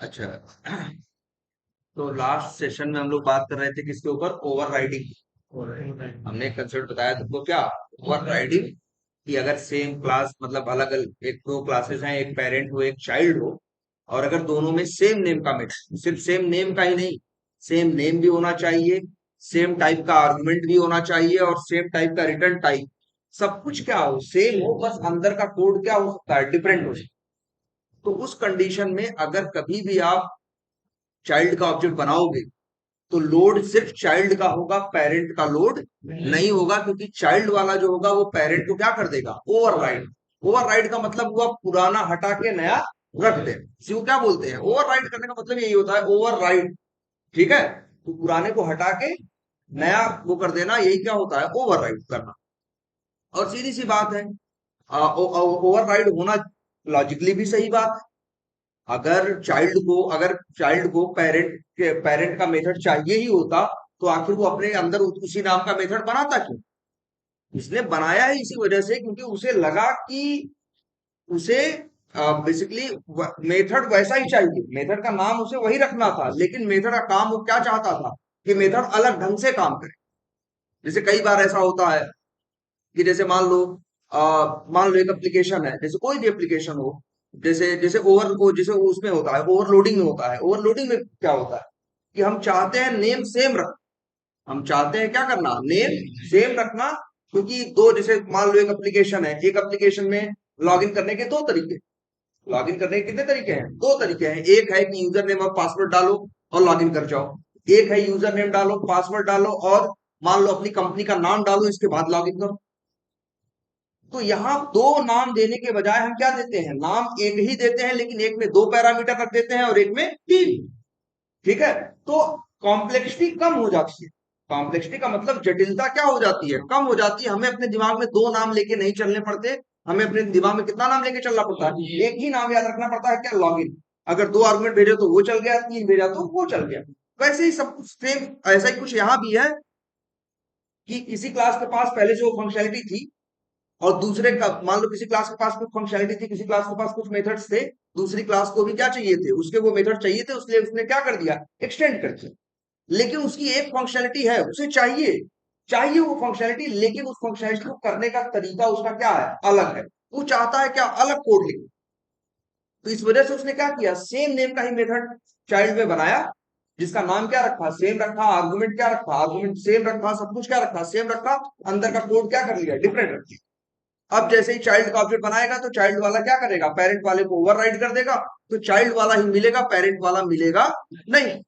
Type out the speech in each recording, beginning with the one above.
अच्छा। तो last session में हम लोग बात कर रहे थे किसके ऊपर, ओवर राइडिंग। हमने एक कंसेप्ट बताया तुमको, क्या ओवर राइडिंग, कि अगर सेम क्लास मतलब अलग अलग एक दो क्लासेस हैं, एक पेरेंट हो एक चाइल्ड हो, और अगर दोनों में सेम नेम का मेथड, सिर्फ सेम नेम का ही नहीं, सेम नेम भी होना चाहिए, सेम टाइप का आर्गुमेंट भी होना चाहिए, और सेम टाइप का रिटर्न टाइप, सब कुछ क्या हो, सेम हो, बस अंदर का कोड क्या हो सकता है, डिफरेंट हो सकता है। तो उस कंडीशन में अगर कभी भी आप चाइल्ड का ऑब्जेक्ट बनाओगे तो लोड सिर्फ चाइल्ड का होगा, पेरेंट का लोड नहीं होगा, क्योंकि चाइल्ड वाला जो होगा वो पेरेंट को क्या कर देगा, ओवरराइड। ओवरराइड का मतलब हुआ पुराना हटा के नया रख दे, इसी को क्या बोलते हैं, ओवरराइड करने का मतलब यही होता है, ओवरराइड। ठीक है, तो पुराने को हटा के नया वो कर देना, यही क्या होता है, ओवरराइड करना। और सीधी सी बात है, ओवरराइड होना लॉजिकली भी सही बात है। अगर चाइल्ड को पेरेंट का मेथड चाहिए ही होता, तो आखिर वो अपने अंदर उसी नाम का मेथड बनाता क्यों। इसने बनाया है इसी वजह से क्योंकि उसे लगा कि उसे बेसिकली मेथड वैसा ही चाहिए, मेथड का नाम उसे वही रखना था, लेकिन मेथड का काम वो क्या चाहता था, कि मेथड अलग ढंग से काम करे। जैसे कई बार ऐसा होता है कि जैसे मान लो एक एप्लीकेशन है, जैसे कोई भी एप्लीकेशन हो, जैसे जैसे जैसे उसमें होता है, ओवरलोडिंग में होता है। ओवरलोडिंग में क्या होता है कि हम चाहते हैं नेम सेम रख, हम चाहते हैं क्या करना, नेम सेम रखना। क्योंकि दो, जैसे मान लो एक एप्लीकेशन है, एक एप्लीकेशन में लॉगिन करने के दो तरीके, लॉगिन करने के कितने तरीके हैं, दो तरीके हैं। एक है कि यूजर नेम और पासवर्ड डालो और लॉगिन कर जाओ, एक है यूजर नेम डालो, पासवर्ड डालो, और मान लो अपनी कंपनी का नाम डालो, इसके बाद लॉगिन करो। तो यहाँ दो नाम देने के बजाय हम क्या देते हैं, नाम एक ही देते हैं, लेकिन एक में दो पैरामीटर रख देते हैं और एक में तीन। ठीक है, तो कॉम्प्लेक्सिटी कम हो जाती है। कॉम्प्लेक्सिटी का मतलब जटिलता क्या हो जाती है, कम हो जाती है। हमें अपने दिमाग में दो नाम लेके नहीं चलने पड़ते, हमें अपने दिमाग में कितना नाम लेके चलना पड़ता है, एक ही नाम याद रखना पड़ता है, क्या, लॉगिन। अगर दो आर्गुमेंट भेजे तो वो चल गया, तीन भेजा तो वो चल गया। वैसे ही सब कुछ सेम, ऐसा ही कुछ यहाँ भी है कि किसी क्लास के पास पहले से वो फंक्शनलिटी थी, और दूसरे का मान लो किसी क्लास के पास कुछ फंक्शनलिटी थी, किसी क्लास के पास कुछ मेथड्स थे, दूसरी क्लास को भी क्या चाहिए थे, उसके वो मेथड चाहिए थे, उसलिए उसने क्या कर दिया, एक्सटेंड कर दिया। लेकिन उसकी एक फंक्शनलिटी है, उसे चाहिए, चाहिए वो फंक्शनलिटी, लेकिन उस फंक्शनलिटी को करने का तरीका उसका क्या है, अलग है। वो चाहता है क्या, अलग कोड लिखे। तो इस वजह से उसने क्या किया, सेम नेम का ही मेथड चाइल्ड में बनाया, जिसका नाम क्या रखा, सेम रखा, आर्गुमेंट क्या रखा, आर्गुमेंट सेम रखा, सब कुछ क्या रखा, सेम रखा, अंदर का कोड क्या कर लिया, डिफरेंट रख दिया। अब जैसे ही चाइल्ड का ऑब्जेक्ट बनाएगा तो चाइल्ड वाला क्या करेगा, पेरेंट वाले को ओवरराइड कर देगा, तो चाइल्ड वाला ही मिलेगा, पेरेंट वाला मिलेगा नहीं।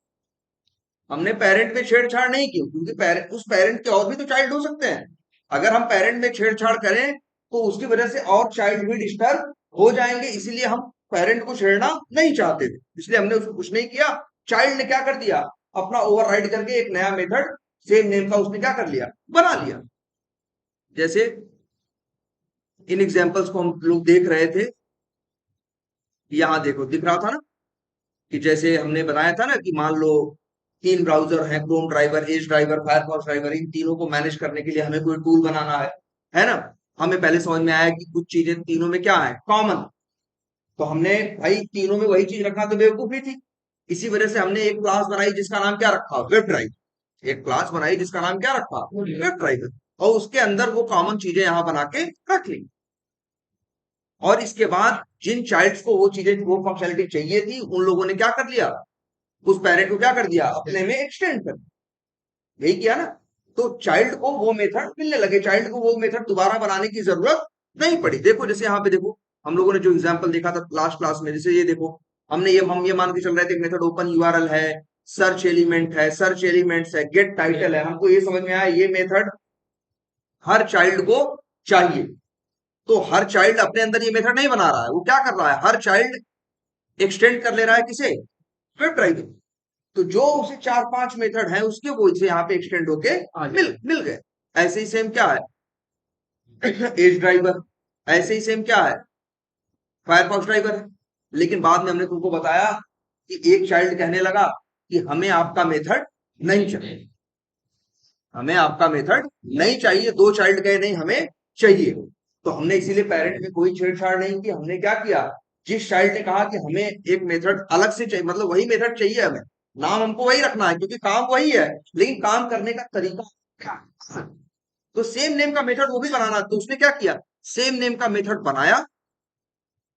हमने पेरेंट में छेड़छाड़ नहीं की, क्योंकि उस पेरेंट के और भी तो चाइल्ड हो सकते हैं। अगर हम पेरेंट में छेड़छाड़ करें तो उसकी वजह से और चाइल्ड भी डिस्टर्ब हो जाएंगे, इसीलिए हम पेरेंट को छेड़ना नहीं चाहते थे, इसलिए हमने उसको कुछ नहीं किया। चाइल्ड ने क्या कर दिया, अपना ओवरराइड करके एक नया मेथड सेम नेम का उसने क्या कर लिया, बना लिया। जैसे इन एग्जांपल्स को हम लोग देख रहे थे, यहां देखो दिख रहा था ना, कि जैसे हमने बनाया था ना कि मान लो तीन ब्राउजर हैं, Chrome driver, Edge driver, Firefox driver, इन तीनों को मैनेज करने के लिए हमें कोई टूल बनाना है ना। हमें पहले समझ में आया कि कुछ चीजें तीनों में क्या है, कॉमन। तो हमने भाई तीनों में वही चीज रखना तो बेवकूफी थी। इसी वजह से हमने एक क्लास बनाई जिसका नाम क्या रखा, वेब ड्राइव। एक क्लास बनाई जिसका नाम क्या रखा, वेब ड्राइवर, और उसके अंदर वो कॉमन चीजें यहां बना के रख ली। और इसके बाद जिन चाइल्ड्स को वो चीजें, वो फंक्शनलिटी चाहिए थी, उन लोगों ने क्या कर लिया, उस पेरेंट को क्या कर दिया, अपने में एक्सटेंड कर दिया। यही किया ना। तो चाइल्ड को वो मेथड मिलने लगे, चाइल्ड को वो मेथड दोबारा बनाने की जरूरत नहीं पड़ी। देखो जैसे यहाँ पे देखो, हम लोगों ने जो एग्जांपल देखा था लास्ट क्लास में, जैसे ये देखो, हम ये मान के चल रहे थे मेथड ओपन यूआरएल है, सर्च एलिमेंट है, सर्च एलिमेंट्स है, गेट टाइटल है। हमको ये समझ में आया ये मेथड हर चाइल्ड को चाहिए। तो हर चाइल्ड अपने अंदर ये मेथड नहीं बना रहा है, वो क्या कर रहा है, हर चाइल्ड एक्सटेंड कर ले रहा है किसे, वेब ड्राइवर। तो जो उसे चार पांच मेथड है उसके, वो इसे यहाँ पे एक्सटेंड होके मिल मिल गए। ऐसे ही सेम क्या है, एज ड्राइवर, ऐसे ही सेम क्या है, फायरफॉक्स ड्राइवर है। लेकिन बाद में हमने तुमको बताया कि एक चाइल्ड कहने लगा कि हमें आपका मेथड नहीं चाहिए, हमें आपका मेथड नहीं चाहिए। दो चाइल्ड कहे नहीं, हमें चाहिए। तो हमने इसीलिए पेरेंट में कोई छेड़छाड़ नहीं की, हमने क्या किया, जिस चाइल्ड ने कहा कि हमें एक मेथड अलग से चाहिए, मतलब वही मेथड चाहिए हमें, नाम हमको वही रखना है क्योंकि काम वही है, लेकिन काम करने का तरीका क्या है? तो सेम नेम का मेथड वो भी बनाना, तो उसने क्या किया, सेम नेम का मेथड बनाया,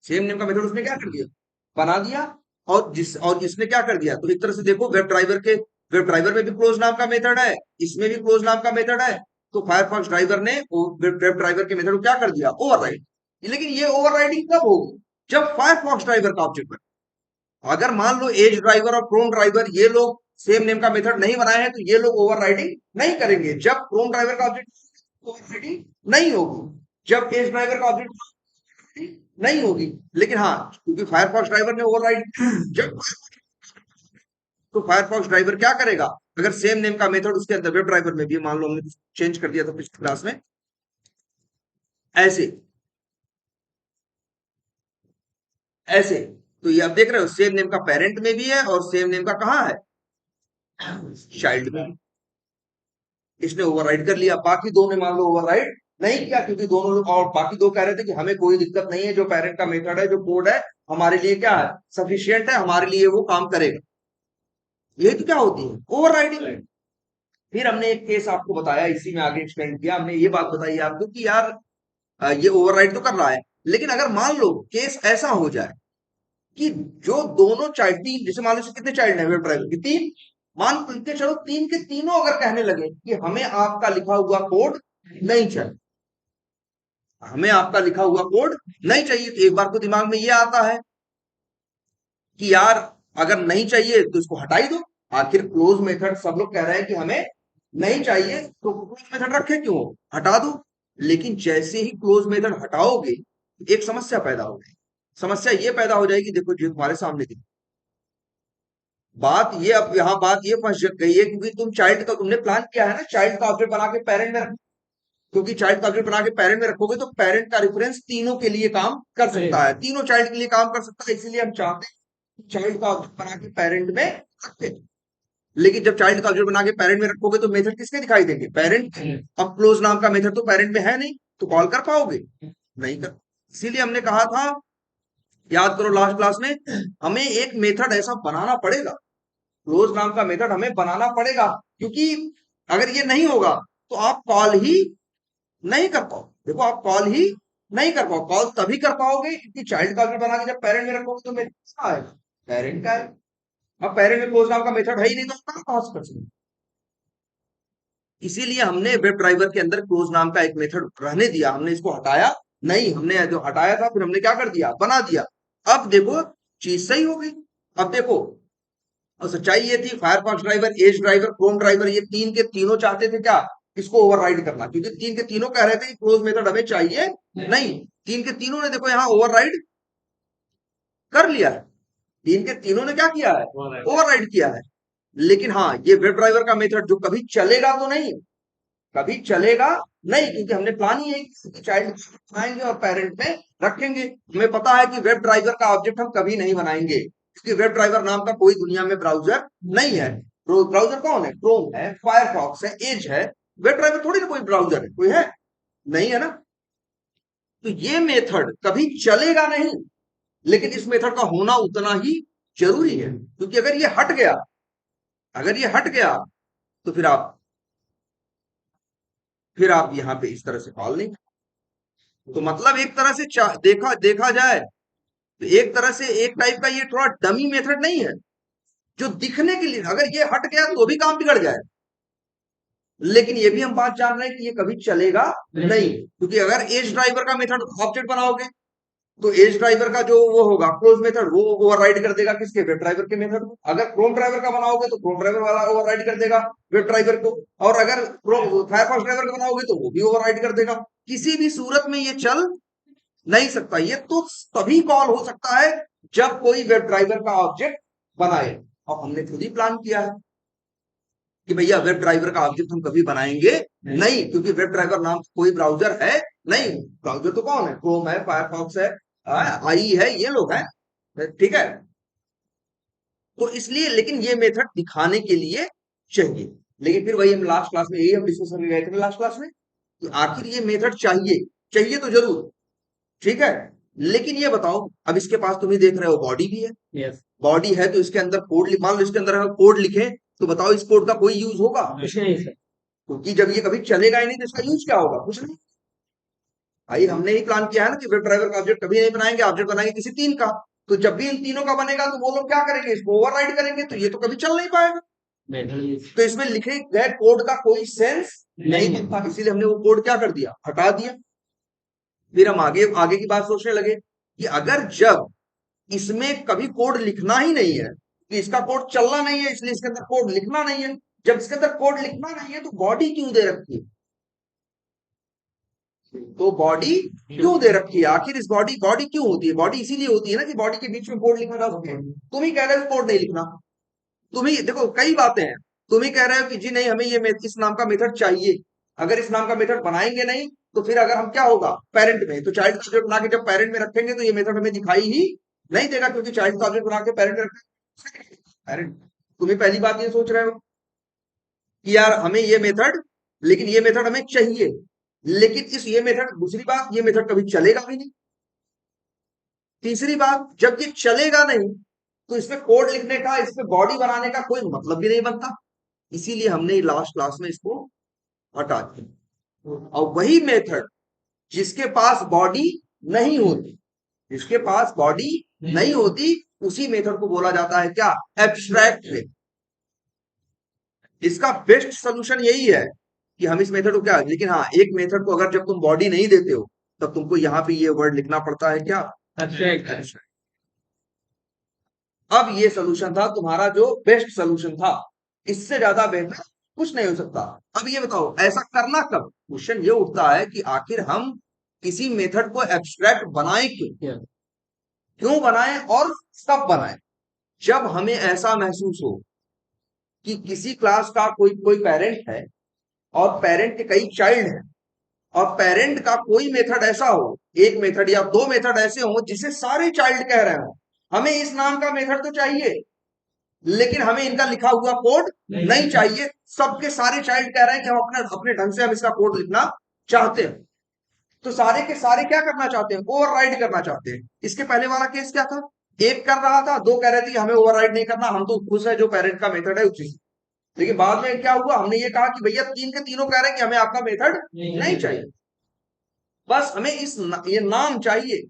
सेम नेम का मेथड उसने क्या कर दिया, बना दिया। और इसने क्या कर दिया, तो एक तरह से देखो वेब ड्राइवर में भी क्लोज नाम का मेथड है, इसमें भी क्लोज नाम का मेथड है, तो फायरफॉक्स ड्राइवर ने वेब ड्राइवर के मेथड को क्या कर दिया, ओवरराइड। लेकिन ये ओवरराइडिंग कब होगी, जब फायरफॉक्स ड्राइवर का ऑब्जेक्ट बने। अगर मान लो एज ड्राइवर और क्रोम ड्राइवर ये लोग सेम नेम का मेथड नहीं बनाए हैं, तो ये लोग ओवरराइडिंग नहीं करेंगे। जब क्रोम ड्राइवर का ऑब्जेक्ट ओवरराइडिंग नहीं होगी, जब एज ड्राइवर का ऑब्जेक्ट नहीं होगी। लेकिन हाँ, क्योंकि फायरफॉक्स ड्राइवर ने ओवरराइड, जब तो फायरफॉक्स ड्राइवर क्या करेगा, अगर सेम नेम का मेथड उसके अंदर वेब ड्राइवर में भी, मान लो हमने चेंज कर दिया था पिछली क्लास में, ऐसे ऐसे, तो ये आप देख रहे हो सेम नेम का पेरेंट में भी है और सेम नेम का कहाँ है, चाइल्ड में। इसने ओवरराइड कर लिया, बाकी दो ने मान लो ओवरराइड नहीं किया, क्योंकि दोनों लोग, और बाकी दो कह रहे थे कि हमें कोई दिक्कत नहीं है, जो पेरेंट का मेथड है, जो कोड है, हमारे लिए क्या है, सफिशियंट है, हमारे लिए वो काम करेगा। ये तो क्या होती है, ओवरराइडिंग। फिर हमने एक केस आपको बताया, इसी में आगे एक्सप्लेन किया हमने, ये बात बताई आपको कि यार ये ओवरराइड तो कर रहा है, लेकिन अगर मान लो केस ऐसा हो जाए कि जो दोनों चाइल्ड, तीन, जैसे मान लो कितने चाइल्ड है वेब ड्राइवर की, तीन, मान के चलो तीन के तीनों अगर कहने लगे कि हमें आपका लिखा हुआ कोड नहीं चाहिए, हमें आपका लिखा हुआ कोड नहीं चाहिए, तो एक बार तो दिमाग में ये आता है कि यार अगर नहीं चाहिए तो इसको हटा ही दो। आखिर क्लोज मेथड सब लोग कह रहे हैं कि हमें नहीं चाहिए, तो क्लोज मेथड रखे क्यों, हटा दो। लेकिन जैसे ही क्लोज मेथड हटाओगे, एक समस्या पैदा हो गई। समस्या ये पैदा हो जाएगी, देखो जो तुम्हारे सामने थी बात, ये अब यहाँ बात ये फंस गई है, क्योंकि तुम चाइल्ड का तुमने प्लान किया है ना, चाइल्ड का ऑब्जेक्ट बना के पेरेंट में रख, क्योंकि चाइल्ड का ऑब्जेक्ट बना के पेरेंट में रखोगे तो पेरेंट का रेफरेंस तीनों के लिए काम कर सकता है, तीनों चाइल्ड के लिए काम कर सकता है, इसीलिए हम चाहते हैं चाइल्ड का ऑब्जेक्ट बना के पेरेंट में रखें। लेकिन जब चाइल्ड का ऑब्जेक्ट बना के पेरेंट में रखोगे तो मेथड किसके दिखाई देंगे, पेरेंट। अब क्लोज नाम का मेथड तो पेरेंट में है नहीं, तो कॉल कर पाओगे, नहीं कर। इसीलिए हमने कहा था, याद करो लास्ट क्लास में, हमें एक मेथड ऐसा बनाना पड़ेगा, क्लोज नाम का मेथड हमें बनाना पड़ेगा, क्योंकि अगर ये नहीं होगा तो आप कॉल ही नहीं कर पाओ। देखो आप कॉल ही नहीं कर पाओ, कॉल तभी कर पाओगे क्योंकि चाइल्ड का ऑब्जेक्ट बना के जब पेरेंट में रखोगे तो मेथड किसका आएगा, पेरेंट का है। अब पेरेंट में क्लोज नाम का मेथड है ही नहीं, तो आप कहाँ पास कर सकते। इसीलिए हमने वेब ड्राइवर के अंदर क्लोज नाम का एक मेथड रहने दिया, हमने इसको हटाया नहीं, हमने जो हटाया था फिर हमने क्या कर दिया, बना दिया। अब देखो चीज सही हो गई। अब देखो, और सच्चाई ये थी, Firefox driver, Edge driver, Chrome driver, ये तीन के तीनों चाहते थे क्या, इसको ओवरराइड करना, क्योंकि तीन के तीनों कह रहे थे कि क्लोज मेथड हमें चाहिए नहीं। तीन के तीनों ने देखो यहाँ ओवरराइड कर लिया है, तीन के तीनों ने क्या किया है, ओवरराइड किया है। लेकिन हाँ, ये वेब ड्राइवर का मेथड जो कभी चलेगा तो नहीं, कभी चलेगा नहीं, क्योंकि हमने प्लान ही है कि चाइल्ड बनाएंगे और पेरेंट में रखेंगे। हमें पता है कि वेब ड्राइवर का ऑब्जेक्ट हम कभी नहीं बनाएंगे, क्योंकि वेब ड्राइवर नाम का कोई दुनिया में ब्राउजर नहीं है। ब्राउजर कौन है, क्रोम है, फायरफॉक्स है, एज है, वेब ड्राइवर थोड़ी ना कोई ब्राउजर है, कोई है नहीं, है ना। तो ये मेथड कभी चलेगा नहीं, लेकिन इस मेथड का होना उतना ही जरूरी है, क्योंकि अगर ये हट गया, अगर ये हट गया तो फिर आप यहाँ पे इस तरह से कॉल नहीं। तो मतलब एक तरह से देखा देखा जाए तो एक तरह से एक टाइप का ये थोड़ा डमी मेथड नहीं है, जो दिखने के लिए, अगर ये हट गया तो भी काम बिगड़ जाए। लेकिन ये भी हम बात जान रहे हैं कि ये कभी चलेगा नहीं, क्योंकि अगर एज ड्राइवर का मेथड ऑब्जेक्ट बनाओगे तो एज ड्राइवर का जो वो होगा क्लोज मेथड, वो ओवरराइड कर देगा किसके, वेब ड्राइवर के मेथड को। अगर क्रोम ड्राइवर का बनाओगे तो क्रोम ड्राइवर वाला ओवरराइड कर देगा वेब ड्राइवर को, और अगर फायरफॉक्स ड्राइवर का बनाओगे तो वो भी ओवरराइड कर देगा। किसी भी सूरत में ये चल नहीं सकता। ये तो तभी कॉल हो सकता है जब कोई वेब ड्राइवर का ऑब्जेक्ट बनाए, और हमने खुद ही प्लान किया है कि भैया वेब ड्राइवर का ऑब्जेक्ट हम कभी बनाएंगे नहीं, क्योंकि वेब ड्राइवर नाम कोई ब्राउजर है नहीं। ब्राउजर तो कौन है, क्रोम है, फायरफॉक्स है, आई है, ये लोग हैं, ठीक है। तो इसलिए, लेकिन ये मेथड दिखाने के लिए चाहिए। लेकिन फिर वही हम लास्ट क्लास में, यही हम डिस्कशन में गए थे लास्ट क्लास में, कि आखिर ये मेथड चाहिए, चाहिए तो जरूर, ठीक है। लेकिन ये बताओ, अब इसके पास तुम ही देख रहे हो बॉडी भी है। यस। बॉडी है तो इसके अंदर कोड, मान लो इसके अंदर हम कोड लिखे, तो बताओ इस कोड का कोई यूज होगा? कुछ नहीं सर। क्योंकि जब ये कभी चलेगा ही नहीं तो इसका यूज क्या होगा? कुछ नहीं। भाई हमने ही प्लान किया है ना कि वेब ड्राइवर का ऑब्जेक्ट कभी नहीं बनाएंगे, ऑब्जेक्ट बनाएंगे किसी तीन का। तो जब भी इन तीनों का बनेगा तो वो लोग क्या करेंगे? इसको ओवरराइड करेंगे, तो ये तो कभी चल नहीं पाएगा। तो इसमें लिखे गए कोड का कोई सेंस नहीं बनता, इसीलिए हमने वो कोड क्या कर दिया? हटा दिया। फिर हम आगे आगे की बात सोचने लगे कि अगर जब इसमें कभी कोड लिखना ही नहीं है, कि इसका कोड चलना नहीं है, इसलिए इसके अंदर कोड लिखना नहीं है। जब इसके अंदर कोड लिखना नहीं है तो बॉडी क्यों दे रखी है? तो बॉडी क्यों दे रखी है? आखिर इस बॉडी बॉडी क्यों होती है? बॉडी इसीलिए होती है ना कि बॉडी के बीच में कोड लिखा जा सके। तुम ही कह रहे हो कोड नहीं लिखना। तुम ही देखो, कई बातें हैं। तुम ही कह रहे हो कि जी नहीं, हमें ये इस नाम का मेथड चाहिए। अगर इस नाम का मेथड बनाएंगे नहीं तो फिर अगर हम क्या होगा पेरेंट में, तो चाइल्ड का ऑब्जेक्ट बना के जब पेरेंट में रखेंगे तो ये मेथड हमें दिखाई ही नहीं देगा, क्योंकि चाइल्ड का ऑब्जेक्ट बना के पेरेंट में रखेंगे पेरेंट। तुम ही पहली बात ये सोच रहे हो कि यार हमें ये मेथड, लेकिन ये मेथड हमें चाहिए, लेकिन इस ये मेथड, दूसरी बात, ये मेथड कभी चलेगा भी नहीं। तीसरी बात, जब ये चलेगा नहीं तो इसमें कोड लिखने का, इसमें बॉडी बनाने का कोई मतलब भी नहीं बनता। इसीलिए हमने लास्ट क्लास में इसको हटा दिया। और वही मेथड जिसके पास बॉडी नहीं होती, जिसके पास बॉडी नहीं होती, उसी मेथड को बोला जाता है क्या? Abstract method. इसका बेस्ट सोल्यूशन यही है कि हम इस मेथड को क्या, लेकिन हाँ, एक मेथड को अगर जब तुम बॉडी नहीं देते हो तब तुमको यहां पे ये वर्ड लिखना पड़ता है क्या? एब्स्ट्रैक्ट। अब ये सोल्यूशन था तुम्हारा जो बेस्ट सोल्यूशन था। इससे ज्यादा बेहतर कुछ नहीं हो सकता। अब ये बताओ ऐसा करना कब? क्वेश्चन ये उठता है कि आखिर हम किसी मेथड को एब्स्ट्रैक्ट बनाएं क्यों? क्यों बनाएं और कब बनाएं? जब हमें ऐसा महसूस हो कि किसी क्लास का कोई कोई पेरेंट है और पेरेंट के कई चाइल्ड हैं, और पेरेंट का कोई मेथड ऐसा हो, एक मेथड या दो मेथड ऐसे हो जिसे सारे चाइल्ड कह रहे हो हमें इस नाम का मेथड तो चाहिए, लेकिन हमें इनका लिखा हुआ कोड नहीं चाहिए। सबके सारे चाइल्ड कह रहे हैं कि हम अपने अपने ढंग से हम इसका कोड लिखना चाहते हैं। तो सारे के सारे क्या करना चाहते हैं? ओवरराइड करना चाहते हैं। इसके पहले वाला केस क्या था? एक कर रहा था, दो कह रहे थे कि हमें ओवरराइड नहीं करना, हम तो खुश है जो पेरेंट का मेथड है उसी से। लेकिन बाद में क्या हुआ? हमने ये कहा कि भैया तीन के तीनों कह रहे हैं कि हमें आपका मेथड नहीं चाहिए, बस हमें ये नाम चाहिए।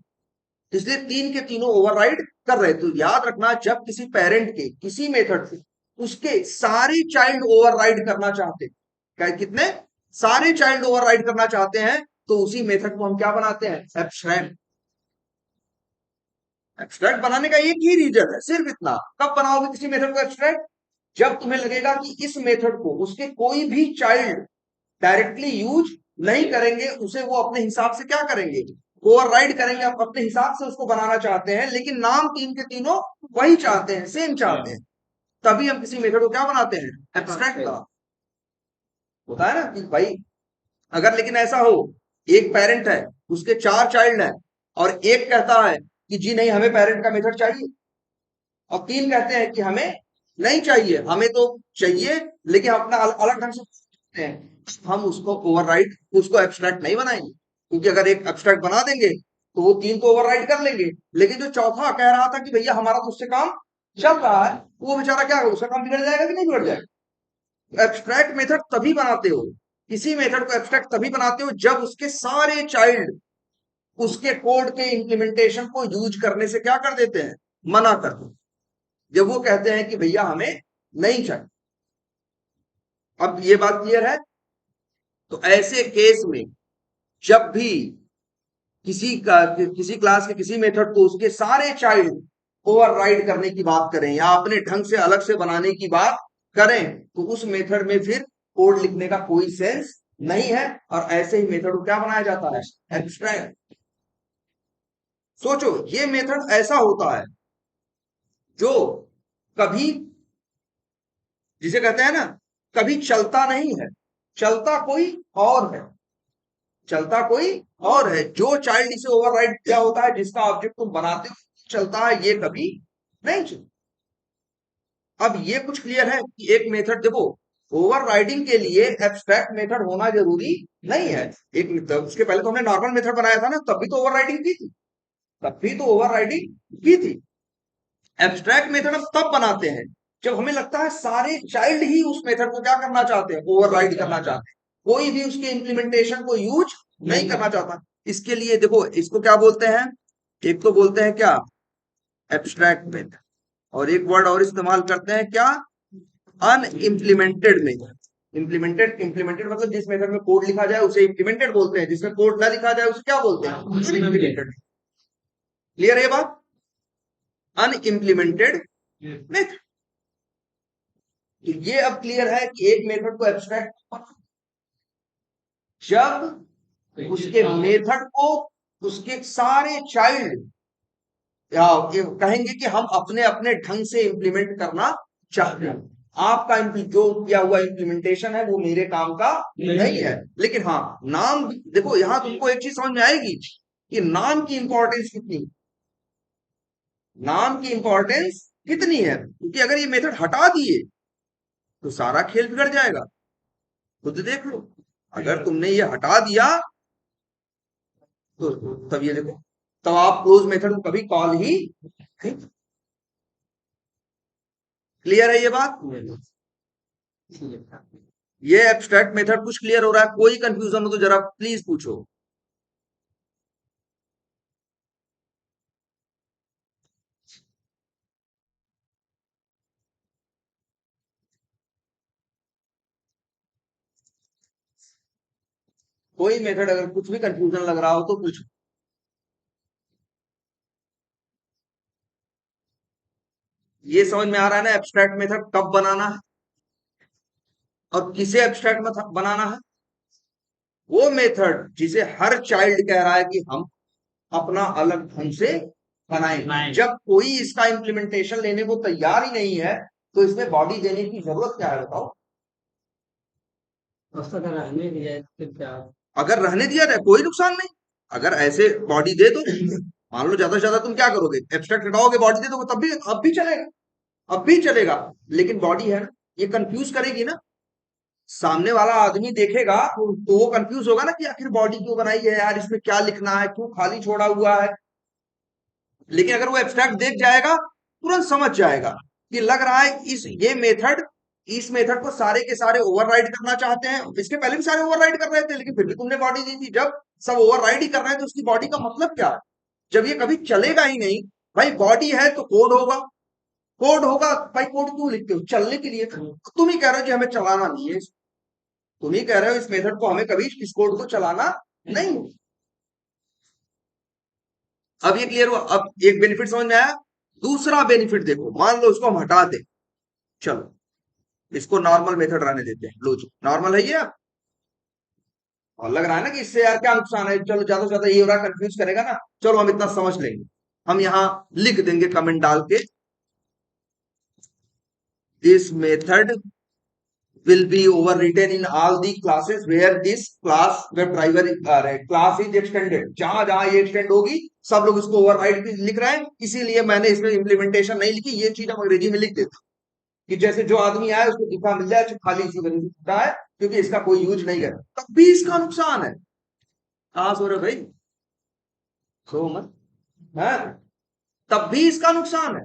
इसलिए तीन के तीनों ओवरराइड कर रहे। तो याद रखना, जब किसी पेरेंट के किसी मेथड से उसके सारे चाइल्ड ओवरराइड करना चाहते हैं, कितने सारे चाइल्ड ओवरराइड करना चाहते हैं, तो उसी मेथड को हम क्या बनाते हैं? एब्स्ट्रैक्ट। एब्स्ट्रैक्ट बनाने का एक ही रीजन है, सिर्फ इतना। कब बनाओगे किसी मेथड को एब्स्ट्रैक्ट? जब तुम्हें लगेगा कि इस मेथड को उसके कोई भी चाइल्ड डायरेक्टली यूज नहीं करेंगे, उसे वो अपने हिसाब से क्या करेंगे? ओवरराइड करेंगे, आप अपने हिसाब से उसको बनाना चाहते हैं, लेकिन नाम तीन के तीनों वही चाहते हैं, सेम चाहते हैं। तभी हम किसी मेथड को क्या बनाते हैं? एब्स्ट्रैक्ट का। होता है ना कि भाई, अगर लेकिन ऐसा हो, एक पेरेंट है, उसके चार चाइल्ड हैं, और एक कहता है कि जी नहीं, हमें पेरेंट का मेथड चाहिए, और तीन कहते हैं कि हमें नहीं चाहिए, हमें तो चाहिए लेकिन हम अपना अलग ढंग से करते हैं, हम उसको ओवरराइड, उसको एब्स्ट्रैक्ट नहीं बनाएंगे। क्योंकि अगर एक एब्स्ट्रैक्ट बना देंगे तो वो तीन को ओवरराइड कर लेंगे, लेकिन जो चौथा कह रहा था कि भैया हमारा तो उससे काम चल रहा है, वो बेचारा क्या होगा? उसका काम बिगड़ जाएगा कि नहीं बिगड़ जाएगा? एब्स्ट्रैक्ट मेथड तभी बनाते हो, किसी मेथड को एब्स्ट्रैक्ट तभी बनाते हो जब उसके सारे चाइल्ड उसके कोड के इंप्लीमेंटेशन को यूज करने से क्या कर देते हैं? मना कर देते हैं। जब वो कहते हैं कि भैया हमें नहीं चाहिए। अब ये बात क्लियर है? तो ऐसे केस में जब भी किसी क्लास के किसी मेथड को उसके सारे चाइल्ड ओवरराइड करने की बात करें या अपने ढंग से अलग से बनाने की बात करें, तो उस मेथड में फिर कोड लिखने का कोई सेंस नहीं है, और ऐसे ही मेथड को क्या बनाया जाता है? एब्स्ट्रैक्ट। सोचो, ये मेथड ऐसा होता है जो कभी, जिसे कहते हैं ना, कभी चलता नहीं है, चलता कोई और है। चलता कोई और है, जो चाइल्ड इसे ओवरराइड किया होता है, जिसका ऑब्जेक्ट तुम बनाते हो चलता है, ये कभी नहीं चलता। अब ये कुछ क्लियर है कि एक मेथड, देखो, ओवरराइडिंग के लिए एब्स्ट्रैक्ट मेथड होना जरूरी नहीं है। एक उसके पहले तो हमने नॉर्मल मेथड बनाया था ना, तब भी तो ओवरराइडिंग की थी, तब भी तो ओवरराइडिंग की थी। एब्स्ट्रैक्ट मेथड हम तब बनाते हैं जब हमें लगता है सारे चाइल्ड ही उस मेथड को क्या करना चाहते हैं, ओवरराइड करना चाहते हैं, कोई भी उसके इम्प्लीमेंटेशन को यूज नहीं करना चाहता। इसके लिए देखो इसको क्या बोलते हैं, एक तो बोलते हैं क्या, एब्स्ट्रैक्ट मेथड, और एक वर्ड और इस्तेमाल करते हैं क्या, अनइम्प्लीमेंटेड मेथड। इम्प्लीमेंटेड, इम्प्लीमेंटेड मतलब जिस मेथड में कोड लिखा जाए उसे इम्प्लीमेंटेड बोलते हैं, जिसमें कोड ना लिखा जाए उसे क्या बोलते हैं, अनइम्प्लीमेंटेड। क्लियर है ये बात, अनइम्प्लीमेंटेड मेथड। तो ये अब क्लियर है कि एक मेथड को एब्स्ट्रैक्ट जब उसके मेथड को उसके सारे चाइल्ड या कहेंगे कि हम अपने अपने ढंग से इंप्लीमेंट करना चाहते हैं। आपका जो किया हुआ इंप्लीमेंटेशन है वो मेरे काम का नहीं है। लेकिन हाँ, नाम देखो, यहां तुमको एक चीज समझ में आएगी कि नाम की इंपॉर्टेंस कितनी, नाम की इंपॉर्टेंस कितनी है। क्योंकि अगर ये मेथड हटा दिए तो सारा खेल बिगड़ जाएगा। खुद देख लो, अगर तुमने ये हटा दिया तो तब ये देखो, तब आप क्लोज मेथड को कभी कॉल ही नहीं। क्लियर है ये बात, ये एब्स्ट्रैक्ट मेथड कुछ क्लियर हो रहा है? कोई कंफ्यूजन हो तो जरा प्लीज पूछो। कोई मेथड अगर कुछ भी कंफ्यूजन लग रहा हो तो पूछो। ये समझ में आ रहा है ना एब्स्ट्रैक्ट मेथड कब बनाना है और किसे एब्स्ट्रैक्ट मेथड बनाना है? वो मेथड जिसे हर चाइल्ड कह रहा है कि हम अपना अलग ढंग से बनाएं। जब कोई इसका इम्प्लीमेंटेशन लेने को तैयार ही नहीं है तो इसमें बॉडी देने की जरूरत क्या है, बताओ? अगर रहने दिया तो क्या, अगर रहने दिया जाए कोई नुकसान नहीं। अगर ऐसे बॉडी दे दो, मान लो ज्यादा से ज्यादा तुम क्या करोगे, एब्स्ट्रैक्ट हटाओगे, बॉडी दे दोगे, तब भी अब भी चलेगा, अब भी चलेगा। लेकिन बॉडी है ना, ये कंफ्यूज करेगी ना, सामने वाला आदमी देखेगा तो वो कंफ्यूज होगा ना कि आखिर बॉडी क्यों बनाई है यार, इसमें क्या लिखना है, क्यों खाली छोड़ा हुआ है। लेकिन अगर वो एब्स्ट्रैक्ट देख जाएगा तुरंत समझ जाएगा कि लग रहा है इस मेथड को सारे के सारे ओवरराइड करना चाहते हैं। इसके पहले भी सारे ओवरराइड कर रहे थे लेकिन फिर भी तुमने बॉडी दी थी। जब सब ओवरराइड ही कर रहे हैं तो उसकी बॉडी का मतलब क्या है? जब ये कभी चलेगा ही नहीं, भाई बॉडी है तो कोड होगा, कोड होगा, भाई कोड क्यों लिखते हो, चलने के लिए। तुम ही कह रहे हो कि हमें चलाना नहीं है, तुम ही कह रहे हो इस मेथड को हमें कभी इस कोड को चलाना नहीं। अब ये क्लियर हुआ, अब एक बेनिफिट समझ में आया। दूसरा बेनिफिट देखो, मान लो इसको हम हटा दें, चलो इसको नॉर्मल मेथड रहने देते हैं, लो जी नॉर्मल है ये। और लग रहा है ना कि इससे यार क्या नुकसान है, चलो ज्यादा से ज्यादा ये हो रहा कंफ्यूज करेगा ना, चलो हम इतना समझ लेंगे। हम यहां लिख देंगे कमेंट डाल के, this method will be overwritten in all the classes where this class WebDriver class is extended। जहां जहां ये एक्सटेंड होगी सब लोग इसको ओवरराइड लिख रहे हैं, इसीलिए मैंने इसमें इंप्लीमेंटेशन नहीं लिखी। ये चीज हम अंग्रेजी में लिख देते कि जैसे जो आदमी आए उसको दिखा मिल जाए खाली इसी वजह से छुट्टा है क्योंकि इसका कोई यूज नहीं है। तब भी इसका नुकसान है। कहा सो रहे भाई, सो मत है, तब भी इसका नुकसान है।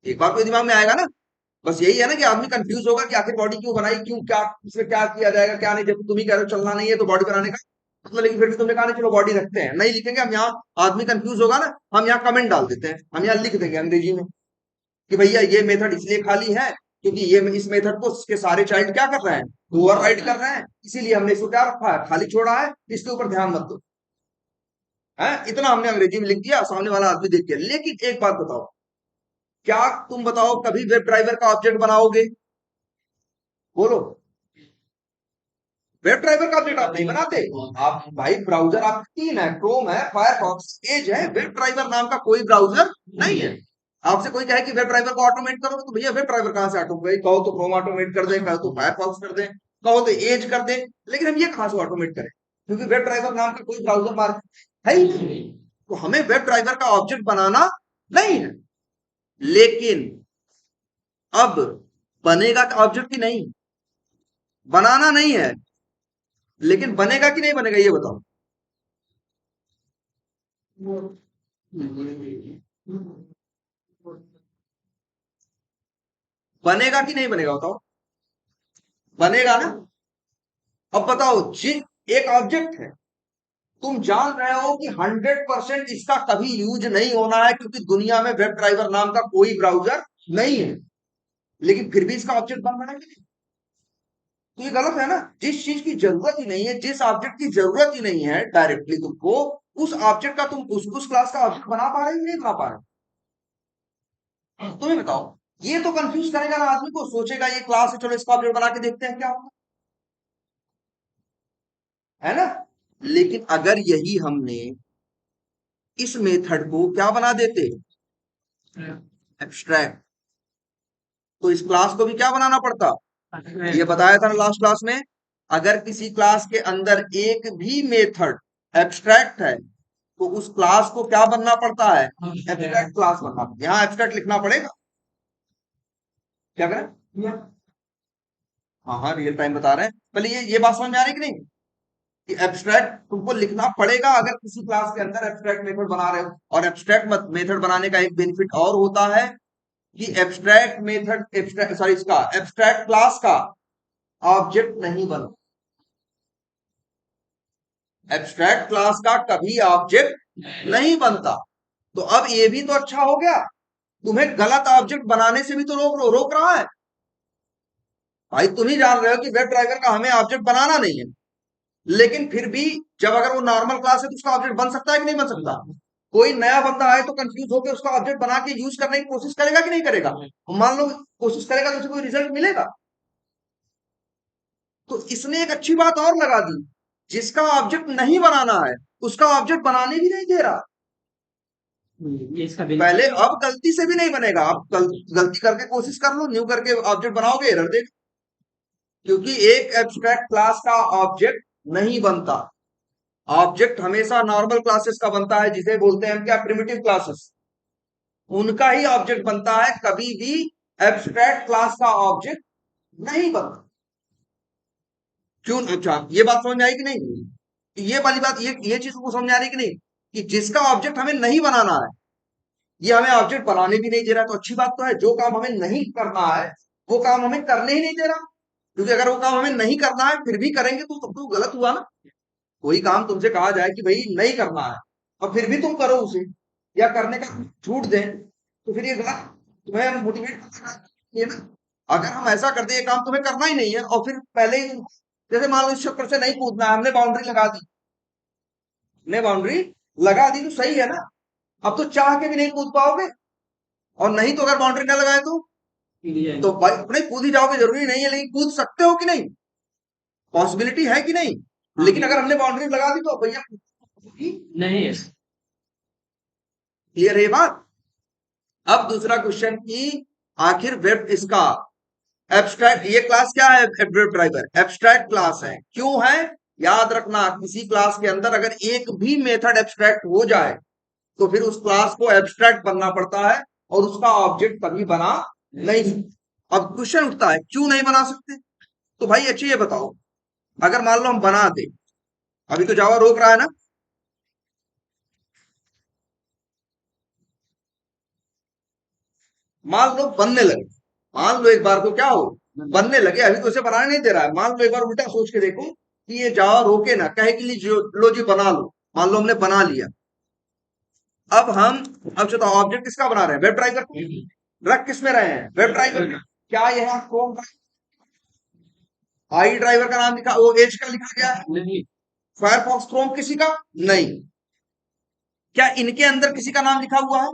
एक बार कोई दिमाग में आएगा ना, बस यही है ना कि आदमी कंफ्यूज होगा कि आखिर बॉडी क्यों बनाई, क्यों, क्या इसमें क्या किया जाएगा क्या नहीं। जब तुम ही कह रहे हो चलना नहीं है तो बॉडी बनाने का मतलब, लेकिन फिर भी तुमने कहा नहीं चलो बॉडी रखते हैं, नहीं लिखेंगे हम यहाँ। आदमी कंफ्यूज होगा ना, हम यहाँ कमेंट डाल देते हैं, हम यहाँ लिख देंगे अंग्रेजी में कि भैया ये मेथड इसलिए खाली है क्योंकि ये इस मेथड को इसके सारे चाइल्ड क्या कर रहे हैं, ओवरराइड कर रहे हैं, इसीलिए हमने इसको क्या रखा है, खाली छोड़ा है, इसके ऊपर ध्यान मत दो। है इतना हमने अंग्रेजी में लिख दिया, सामने वाला आदमी देख के। लेकिन एक बात बताओ, क्या तुम बताओ कभी वेब ड्राइवर का ऑब्जेक्ट बनाओगे? बोलो, वेब ड्राइवर का ऑब्जेक्ट आप नहीं बनाते। आप भाई ब्राउजर आप तीन है, क्रोम है, फायरफॉक्स, एज है, वेब ड्राइवर नाम का कोई ब्राउजर नहीं है। आपसे कोई कहे कि वेब ड्राइवर को ऑटोमेट करो तो भैया वेब ड्राइवर कहां से ऑटोमेट, कहो तो क्रोम ऑटोमेट कर दे, कहो तो फायरफॉक्स कर दे, कहो तो एज कर दे, लेकिन हम ये कहां से ऑटोमेट करें क्योंकि वेब ड्राइवर नाम का कोई ब्राउजर मार्केट है ही नहीं। तो हमें वेब ड्राइवर का ऑब्जेक्ट बनाना नहीं है। लेकिन अब बनेगा ऑब्जेक्ट की नहीं, बनाना नहीं है, लेकिन बनेगा कि नहीं बनेगा ये बताओ। बनेगा कि नहीं बनेगा बताओ? बनेगा ना? अब बताओ जी, एक ऑब्जेक्ट है, तुम जान रहे हो कि 100% इसका कभी यूज नहीं होना है क्योंकि दुनिया में वेब ड्राइवर नाम का कोई ब्राउजर नहीं है, लेकिन फिर भी इसका ऑब्जेक्ट बन रहा है कि नहीं? तो ये गलत है ना। जिस चीज की जरूरत ही नहीं है, जिस ऑब्जेक्ट की जरूरत ही नहीं है डायरेक्टली तुमको, उस ऑब्जेक्ट का तुम उस क्लास का ऑब्जेक्ट बना पा रहे हो कि नहीं बना पा रहे हो? तुम्हें बताओ। ये तो कंफ्यूज करेगा ना आदमी को, सोचेगा ये क्लास है, चलो इसका ऑब्जेक्ट बना के देखते हैं क्या होगा, है ना? लेकिन अगर यही हमने इस मेथड को क्या बना देते, एब्स्ट्रैक्ट, तो इस क्लास को भी क्या बनाना पड़ता? ये बताया था ना लास्ट क्लास में, अगर किसी क्लास के अंदर एक भी मेथड एब्स्ट्रैक्ट है तो उस क्लास को क्या बनना पड़ता है? एब्स्ट्रैक्ट क्लास बनना पड़ता है। यहाँ एब्स्ट्रैक्ट लिखना पड़ेगा। क्या करें? हाँ हाँ, रियल टाइम बता रहे हैं। पहले ये बात समझ में आ रही कि नहीं, कि एब्स्ट्रैक्ट तुमको लिखना पड़ेगा अगर किसी क्लास के अंदर एब्स्ट्रैक्ट मेथड बना रहे हो। और एब्स्ट्रैक्ट मेथड बनाने का एक बेनिफिट और होता है कि एब्स्ट्रैक्ट मेथड, एब्स्ट्रैक्ट सॉरी, इसका एब्स्ट्रैक्ट क्लास का ऑब्जेक्ट नहीं बनता। एब्स्ट्रैक्ट क्लास का कभी ऑब्जेक्ट नहीं बनता। तो अब ये भी तो अच्छा हो गया, तुम्हें गलत ऑब्जेक्ट बनाने से भी तो रोक रहा है। भाई तुम ही जान रहे हो कि वेब ड्राइवर का हमें ऑब्जेक्ट बनाना नहीं है, लेकिन फिर भी जब अगर वो नॉर्मल क्लास है तो उसका ऑब्जेक्ट बन सकता है कि नहीं बन सकता? कोई नया बंदा आए तो कंफ्यूज होकर उसका ऑब्जेक्ट बना के यूज करने की कोशिश करेगा कि नहीं करेगा? मान लो कोशिश करेगा तो उसे कोई रिजल्ट मिलेगा? तो इसने एक अच्छी बात और लगा दी, जिसका ऑब्जेक्ट नहीं बनाना है उसका ऑब्जेक्ट बनाने भी नहीं दे रहा। ये इसका पहले, अब गलती से भी नहीं बनेगा, अब गलती करके कोशिश कर लो, न्यू करके ऑब्जेक्ट बनाओगे, एरर देगा। क्योंकि एक एब्स्ट्रैक्ट क्लास का ऑब्जेक्ट नहीं बनता। ऑब्जेक्ट हमेशा नॉर्मल क्लासेस का बनता है, जिसे बोलते हैं हम क्या, प्रिमिटिव क्लासेस, उनका ही ऑब्जेक्ट बनता है। कभी भी एब्स्ट्रैक्ट क्लास का ऑब्जेक्ट नहीं बनता। क्यों? अच्छा, ये बात समझ में आई कि नहीं? ये वाली बात, ये चीज को समझ आ रही कि नहीं, कि जिसका ऑब्जेक्ट हमें नहीं बनाना है ये हमें ऑब्जेक्ट बनाने भी नहीं दे रहा, तो अच्छी बात तो है। जो काम हमें नहीं करना है वो काम हमें करने ही नहीं दे रहा, क्योंकि अगर वो काम हमें नहीं करना है फिर भी करेंगे तो तब तो गलत हुआ ना। कोई काम तुमसे कहा जाए कि भाई नहीं करना है और फिर भी तुम करो उसे, या करने का छूट दें, तो फिर ये गलत, तुम्हें मोटिवेट करना ना। अगर हम ऐसा कर दे ये काम तुम्हें करना ही नहीं है और फिर पहले ही जैसे मान लो इस चक्कर से नहीं कूदना है, हमने बाउंड्री लगा दी, हमने बाउंड्री लगा दी तो सही है ना। अब तो चाह के भी नहीं कूद पाओगे, और नहीं तो अगर बाउंड्री ना लगाए तो भाई अपने कूद ही जाओगे, जरूरी नहीं है, लेकिन कूद सकते हो कि नहीं, पॉसिबिलिटी है कि नहीं? लेकिन अगर हमने बाउंड्री लगा दी तो भैया नहीं है। क्लियर है ये बात? अब दूसरा क्वेश्चन की, आखिर वेब इसका एब्स्ट्रैक्ट, ये क्लास क्या है? वेब ड्राइवर एब्स्ट्रैक्ट क्लास है। क्यों है? याद रखना, किसी क्लास के अंदर अगर एक भी मेथड एब्स्ट्रैक्ट हो जाए तो फिर उस क्लास को एब्स्ट्रैक्ट बनना पड़ता है और उसका ऑब्जेक्ट कभी बना नहीं सकता। अब क्वेश्चन उठता है क्यों नहीं बना सकते? तो भाई अच्छे ये बताओ, अगर मान लो हम बना दे, अभी तो जावा रोक रहा है ना, मान लो बनने लगे, मान लो एक बार को क्या हो, बनने लगे, अभी तो उसे बनाने नहीं दे रहा है। मान लो एक बार उल्टा सोच के देखो कि ये जावा रोके ना, कहे कि लो जी बना लो, मान लो हमने बना लिया। अब हम, अब चलो ऑब्जेक्ट किसका बना रहे हैं? Web driver. रख किस में रहे हैं? वेब ड्राइवर में। क्या यहाँ क्रोम का आई ड्राइवर का नाम लिखा, वो एज का लिखा गया है? नहीं। फायरफॉक्स क्रोम किसी का नहीं। क्या इनके अंदर किसी का नाम लिखा हुआ है?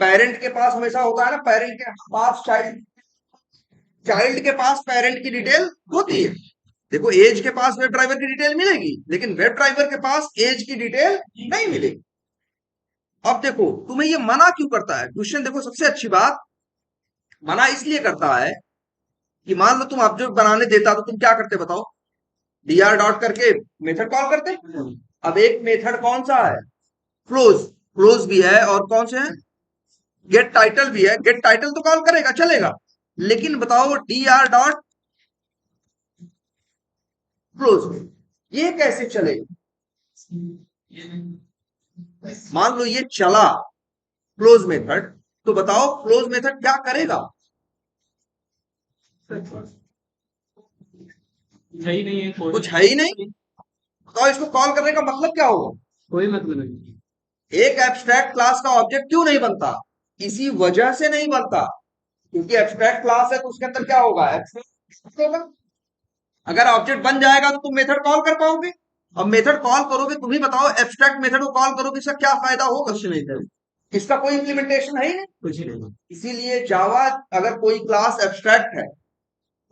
पेरेंट के पास हमेशा होता है ना, पेरेंट के पास चाइल्ड, चाइल्ड के पास पेरेंट की डिटेल होती है। देखो एज के पास वेब ड्राइवर की डिटेल मिलेगी, लेकिन वेब ड्राइवर के पास एज की डिटेल नहीं मिलेगी। अब देखो तुम्हें ये मना क्यों करता है क्वेश्चन, देखो सबसे अच्छी बात, मना इसलिए करता है कि मान लो तुम ऑब्जेक्ट बनाने देता तो तुम क्या करते बताओ? डीआर डॉट करके मेथड कॉल करते। अब एक मेथड कौन सा है? क्लोज, क्लोज भी है, और कौन से है? गेट टाइटल भी है। गेट टाइटल तो कॉल करेगा, चलेगा, लेकिन बताओ डी आर डॉट क्लोज, ये कैसे चलेगा? मान लो ये चला क्लोज मेथड, तो बताओ क्लोज मेथड क्या करेगा? है ही नहीं है कोई। कुछ है ही नहीं। बताओ इसको कॉल करने का मतलब क्या होगा? कोई मतलब नहीं। एक एब्स्ट्रैक्ट क्लास का ऑब्जेक्ट क्यों नहीं बनता? इसी वजह से नहीं बनता, क्योंकि एब्स्ट्रैक्ट क्लास है तो उसके अंदर क्या होगा? एब्स्ट्रैक्ट होगा। अगर ऑब्जेक्ट बन जाएगा तो तुम मेथड कॉल कर पाओगे। अब मेथड कॉल करोगे, तुम ही बताओ एब्स्ट्रैक्ट मेथड को कॉल करोगे, इसका क्या फायदा होगा? कुछ नहीं था। इसका कोई इंप्लीमेंटेशन है ही नहीं। कुछ नहीं। इसीलिए जावा, अगर कोई क्लास एब्स्ट्रैक्ट है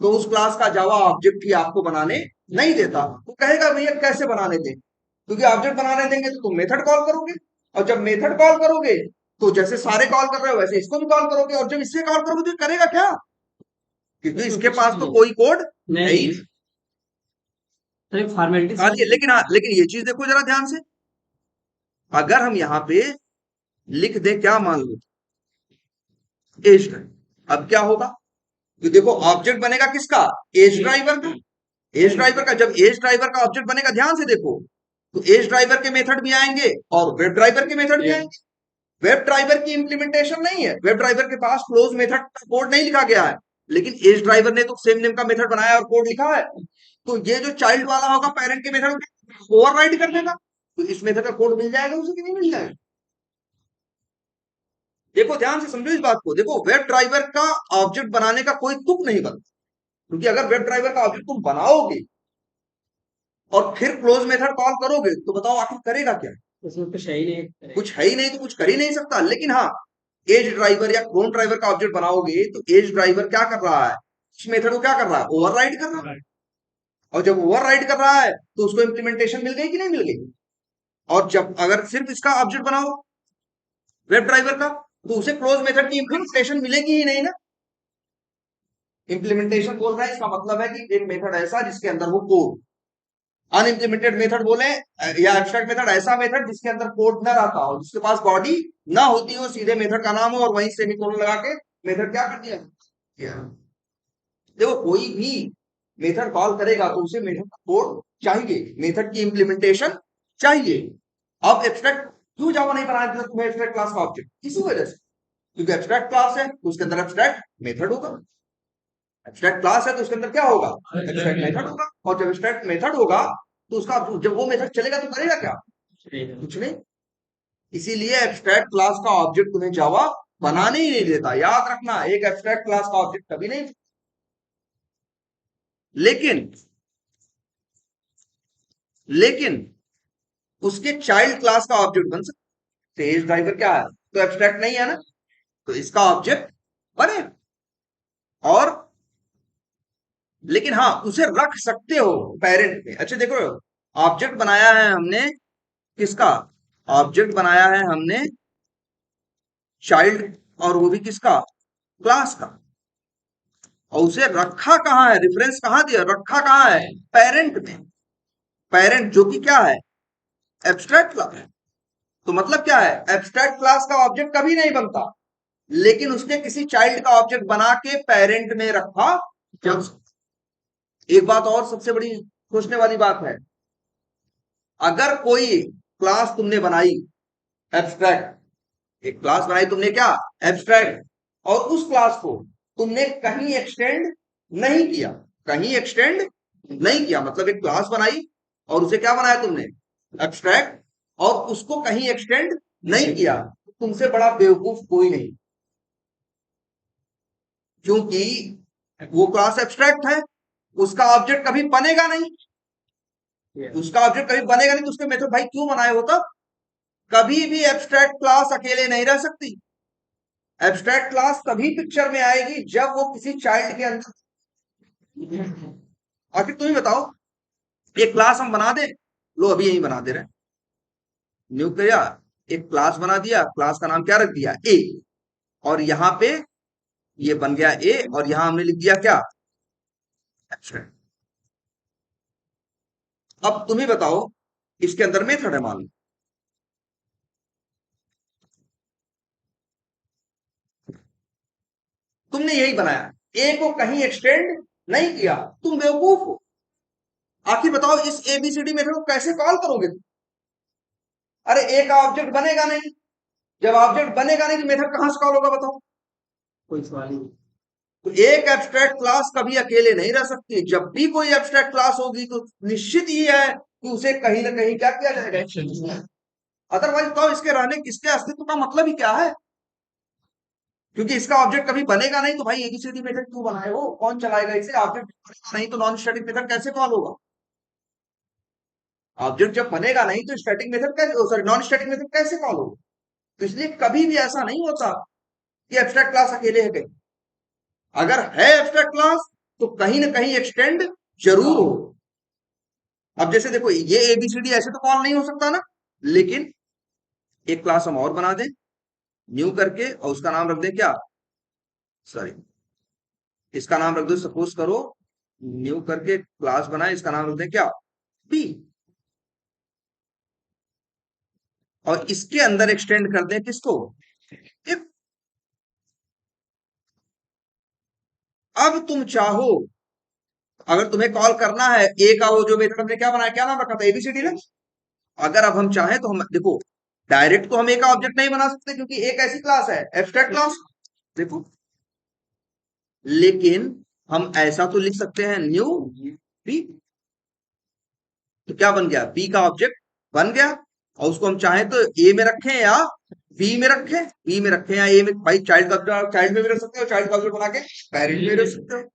तो उस क्लास का जावा ऑब्जेक्ट ही आपको बनाने नहीं देता। वो कहेगा भैया कैसे बनाने दें, क्योंकि ऑब्जेक्ट बनाने देंगे तो तुम मेथड कॉल करोगे, और जब मेथड कॉल करोगे तो जैसे सारे कॉल कर रहे हो वैसे इसको भी कॉल करोगे, और जब इससे कॉल करोगे तो ये करेगा क्या? क्योंकि इसके पास तो कोई कोड है ही नहीं, नहीं। सिर्फ फॉर्मेलिटी खाली है। समझ। लेकिन हाँ, लेकिन ये चीज देखो जरा ध्यान से, अगर हम यहाँ पे लिख दें क्या, मान लो एज ड्राइवर, अब क्या होगा? तो देखो ऑब्जेक्ट बनेगा किसका? एज ड्राइवर का। एज ड्राइवर का, जब एज ड्राइवर का ऑब्जेक्ट बनेगा, ध्यान से देखो, तो एज ड्राइवर के मेथड भी आएंगे और वेब ड्राइवर के मेथड भी आएंगे। वेब ड्राइवर की इंप्लीमेंटेशन नहीं है, वेब ड्राइवर के पास क्लोज मेथड का कोड नहीं लिखा गया है, लेकिन एज ड्राइवर ने तो सेम नेम का मेथड बनाया और कोड लिखा है। तो ये जो चाइल्ड वाला होगा पेरेंट के मेथड ओवरराइड कर देगा, तो इस मेथड का कोड मिल जाएगा उसे कि नहीं मिल जाएगा? देखो ध्यान से समझो इस बात को, देखो वेब ड्राइवर का ऑब्जेक्ट बनाने का कोई तुक नहीं बनता, क्योंकि अगर वेब ड्राइवर का ऑब्जेक्ट तुम बनाओगे और फिर क्लोज मेथड कॉल करोगे तो बताओ आखिर करेगा क्या? उसमें कुछ है ही नहीं। कुछ है ही नहीं तो कुछ कर ही नहीं सकता। लेकिन हाँ, एज ड्राइवर या क्लोन ड्राइवर का ऑब्जेक्ट बनाओगे तो एज ड्राइवर क्या कर रहा है? इस मेथड को क्या कर रहा है? ओवरराइड कर रहा है। और जब ओवरराइड कर रहा है तो उसको इंप्लीमेंटेशन मिल गई कि नहीं मिल गई? और जब अगर सिर्फ इसका ऑब्जेक्ट बनाओ वेब ड्राइवर का, तो उसे क्लोज मेथड की इंप्लीमेंटेशन मिलेगी ही नहीं ना। इंप्लीमेंटेशन बोल रहा है, इसका मतलब है कि एक मेथड ऐसा जिसके अंदर वो कोड, अनइम्प्लीमेंटेड मेथड बोले या एब्स्ट्रैक्ट मेथड, ऐसा मेथड जिसके अंदर कोड न रहता हो, जिसके पास बॉडी ना होती हो, सीधे मेथड का नाम हो और वहीं सेमीकोलन लगा के मेथड क्या कर दिया। देखो कोई भी मेथड कॉल करेगा तो उसे मेथड का कोड चाहिए, मेथड की इंप्लीमेंटेशन चाहिए। अब एब्स्ट्रैक्ट क्यों जावा नहीं बनाया था तुम्हें एब्स्ट्रैक्ट क्लास का ऑब्जेक्ट? इसी वजह से, क्योंकि एब्स्ट्रैक्ट क्लास है तो उसके अंदर एब्स्ट्रैक्ट मेथड होगा। एब्स्ट्रैक्ट क्लास है तो उसके अंदर क्या होगा? एब्स्ट्रैक्ट मेथड होगा। और जब एब्स्ट्रैक्ट मेथड होगा तो उसका, जब वो मेथड चलेगा तो करेगा क्या? कुछ नहीं। इसीलिए एब्स्ट्रैक्ट क्लास का ऑब्जेक्ट तुम्हें जावा बनाने ही नहीं देता। याद रखना, एक एब्स्ट्रैक्ट क्लास का ऑब्जेक्ट कभी नहीं। लेकिन लेकिन उसके चाइल्ड क्लास का ऑब्जेक्ट बन सकता है। एज ड्राइवर क्या है? तो एब्स्ट्रैक्ट नहीं है ना, तो इसका ऑब्जेक्ट बने। और लेकिन हाँ, उसे रख सकते हो पेरेंट में। अच्छा देखो, ऑब्जेक्ट बनाया है हमने किसका? ऑब्जेक्ट बनाया है हमने चाइल्ड, और वो भी किसका? क्लास का। और उसे रखा कहाँ है? रेफरेंस कहाँ दिया? रखा कहाँ है? पेरेंट में। पेरेंट जो कि क्या है? एब्स्ट्रैक्ट क्लास है। तो मतलब क्या है? एब्स्ट्रैक्ट क्लास का ऑब्जेक्ट कभी नहीं बनता, लेकिन उसने किसी चाइल्ड का ऑब्जेक्ट बना के पेरेंट में रखा। जब एक बात और सबसे बड़ी सोचने वाली बात है, अगर कोई क्लास तुमने बनाई एब्स्ट्रैक्ट, एक क्लास बनाई तुमने क्या? एब्स्ट्रैक्ट, और उस क्लास को तुमने कहीं एक्सटेंड नहीं किया, कहीं एक्सटेंड नहीं किया, मतलब एक क्लास बनाई और उसे क्या बनाया तुमने? एब्स्ट्रैक्ट, और उसको कहीं एक्सटेंड नहीं किया, तुमसे बड़ा बेवकूफ कोई नहीं। क्योंकि वो क्लास एब्स्ट्रैक्ट है, उसका ऑब्जेक्ट कभी बनेगा नहीं। उसका ऑब्जेक्ट कभी बनेगा नहीं तो उसके मेथड भाई क्यों बनाए होता? कभी भी एब्स्ट्रैक्ट क्लास अकेले नहीं रह सकती। एब्स्ट्रैक्ट क्लास तभी पिक्चर में आएगी जब वो किसी चाइल्ड के अंदर। आखिर तुम ही बताओ, एक क्लास हम बना दें, लो अभी यही बना दे रहे हैं, न्यू किया, एक क्लास बना दिया, क्लास का नाम क्या रख दिया? ए। और यहां पे ये बन गया ए, और यहां हमने लिख दिया क्या? एब्स्ट्रैक्ट। अब तुम ही बताओ, इसके अंदर मेथड है मान लो, तुमने यही बनाया, ए को कहीं एक्सटेंड नहीं किया, तुम बेवकूफ हो। आखिर बताओ इस एबीसीडी मेथड को कैसे कॉल करोगे? अरे ए का ऑब्जेक्ट बनेगा नहीं, जब ऑब्जेक्ट बनेगा नहीं तो मेथड कहां से कॉल होगा बताओ? कोई सवाल नहीं। तो एक एब्स्ट्रैक्ट क्लास कभी अकेले नहीं रह सकती, जब भी कोई एब्स्ट्रैक्ट क्लास होगी तो निश्चित ही है कि उसे कहीं ना कहीं क्या किया जाएगा, अदरवाइज तो इसके रहने, इसके अस्तित्व का मतलब ही क्या है? क्योंकि इसका ऑब्जेक्ट कभी बनेगा नहीं तो भाई एबीसीडी मेथड क्यों बनाए, वो कौन चलाएगा इसे? ऑब्जेक्ट बनेगा नहीं तो नॉन स्टैटिक मेथड कैसे कॉल होगा? ऑब्जेक्ट जब बनेगा नहीं तो स्टैटिक मेथड कैसे, सॉरी नॉन स्टैटिक मेथड कैसे कॉल होगा? तो इसलिए कभी भी ऐसा नहीं होता कि एब्स्ट्रैक्ट क्लास अकेले है कहीं। अगर है एब्स्ट्रैक्ट क्लास तो कहीं ना कहीं एक्सटेंड जरूर हो। अब जैसे देखो ये एबीसीडी ऐसे तो कॉल नहीं हो सकता ना, लेकिन एक क्लास हम और बना दें न्यू करके और उसका नाम रख दें क्या, सॉरी इसका नाम रख दो, सपोज करो न्यू करके क्लास बनाए, इसका नाम रख दें क्या, बी, और इसके अंदर एक्सटेंड कर दें किसको, इफ। अब तुम चाहो, अगर तुम्हें कॉल करना है ए का वो जो मेथड हमने क्या बनाया, क्या नाम रखा था, एबीसीडी ना, अगर अब हम चाहें तो हम देखो डायरेक्ट तो हम ए का ऑब्जेक्ट नहीं बना सकते क्योंकि एक ऐसी क्लास है एब्स्ट्रैक्ट क्लास, देखो, लेकिन हम ऐसा तो लिख सकते हैं न्यू बी, तो क्या बन गया, बी का ऑब्जेक्ट बन गया, और उसको हम चाहें तो ए में रखें या बी में रखें, बी में रखें या ए में, भाई चाइल्ड का चाइल्ड में भी रख सकते हो, चाइल्ड का ऑब्जेक्ट बना के पेरेंट में रख सकते हो,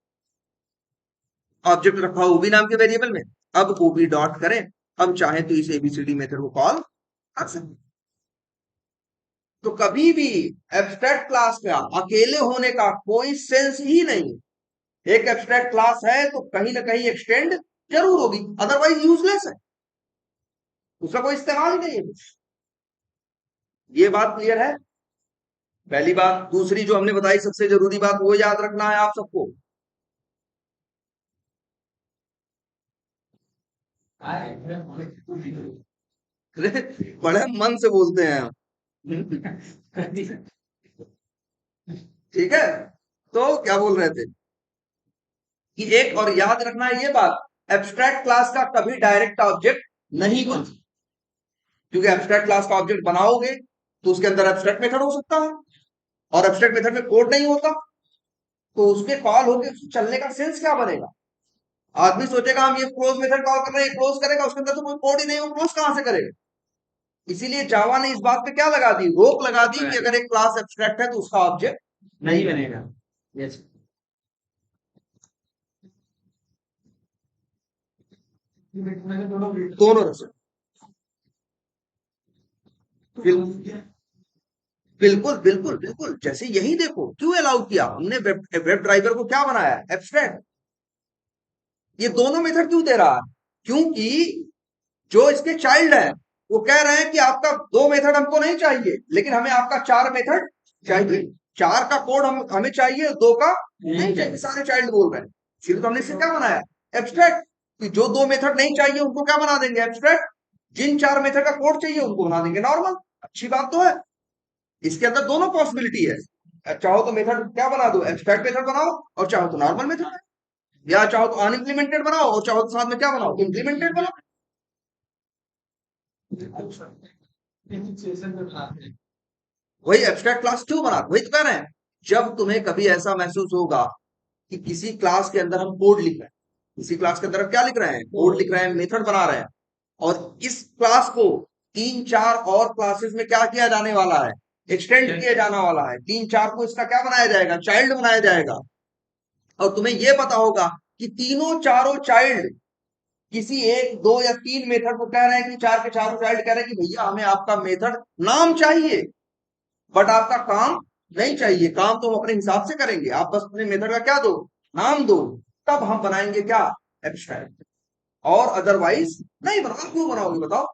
ऑब्जेक्ट रखा ओबी नाम के वेरिएबल में, अब ओबी डॉट करें, हम चाहें तो इस एबीसीडी मेथड को कॉल कर सकते हैं। तो कभी भी एब्स्ट्रैक्ट क्लास का अकेले होने का कोई सेंस ही नहीं, एक एब्स्ट्रैक्ट क्लास है तो कहीं ना कहीं एक्सटेंड जरूर होगी, अदरवाइज यूजलेस है, उसका कोई इस्तेमाल ही नहीं है। ये बात क्लियर है? पहली बात। दूसरी जो हमने बताई सबसे जरूरी बात वो याद रखना है आप सबको, बड़े मन से बोलते हैं हम। ठीक है, तो क्या बोल रहे थे कि एक और याद रखना है ये बात, एब्स्ट्रैक्ट क्लास का कभी डायरेक्ट ऑब्जेक्ट नहीं बनता, क्योंकि एब्स्ट्रैक्ट क्लास का ऑब्जेक्ट बनाओगे तो उसके अंदर एब्स्ट्रैक्ट मेथड हो सकता है, और एब्स्ट्रैक्ट मेथड में कोड नहीं होता, तो उसके कॉल होके उसके चलने का सेंस क्या बनेगा? आदमी सोचेगा हम ये क्लोज मेथड कॉल कर रहे हैं, ये क्लोज करेगा, उसके अंदर तो कोई कोड ही नहीं, वो क्लोज कहां से करेगा? इसीलिए जावा ने इस बात पे क्या लगा दी, रोक लगा दी कि अगर एक क्लास एब्स्ट्रैक्ट है तो उसका ऑब्जेक्ट नहीं बनेगा। यस। दोनों रख सकते। बिल्कुल बिल्कुल बिल्कुल, जैसे यही देखो क्यों अलाउ किया हमने, वेब ड्राइवर को क्या बनाया, एब्स्ट्रैक्ट। ये दोनों मेथड क्यों दे रहा है? क्योंकि जो इसके चाइल्ड है वो कह रहे हैं कि आपका दो मेथड हमको नहीं चाहिए, लेकिन हमें आपका चार मेथड चाहिए, चार का कोड हम हमें चाहिए, दो का नहीं चाहिए, सारे चाइल्ड बोल रहे हैं। इसलिए तो हमने इसे क्या बनाया, एब्स्ट्रैक्ट, कि जो दो मेथड नहीं चाहिए उनको क्या बना देंगे, एब्स्ट्रैक्ट, जिन चार मेथड का कोड चाहिए उनको बना देंगे नॉर्मल। अच्छी बात तो है, इसके अंदर दोनों पॉसिबिलिटी है, चाहो तो मेथड क्या बना दो, एब्स्ट्रैक्ट मेथड बनाओ, और चाहो तो नॉर्मल मेथड, या चाहो तो अनइम्प्लीमेंटेड बनाओ, और चाहो तो साथ में क्या बनाओ, इम्प्लीमेंटेड बनाओ। वही एब्स्ट्रैक्ट क्लास क्यों बना, वही तो कह रहे हैं, जब तुम्हें कभी ऐसा महसूस होगा कि किसी क्लास के अंदर हम कोड लिख रहे हैं, किसी क्लास के अंदर हम क्या लिख रहे हैं, कोड लिख रहे हैं, मेथड बना रहे हैं, और इस क्लास को तीन चार और क्लासेस में क्या किया जाने वाला है, एक्सटेंड किया जाने वाला है, तीन चार को इसका क्या बनाया जाएगा, चाइल्ड बनाया जाएगा, और तुम्हें यह पता होगा कि तीनों चारों चाइल्ड किसी एक दो या तीन मेथड को कह रहे हैं, कि चार के चारों चाइल्ड कह रहे हैं कि भैया हमें आपका मेथड नाम चाहिए, बट आपका काम नहीं चाहिए, काम तो हम अपने हिसाब से करेंगे, आप बस अपने मेथड का क्या दो, नाम दो, तब हम बनाएंगे क्या, एब्स्ट्रैक्ट, और अदरवाइज नहीं बनाओ। क्यों बनाओगे बताओ?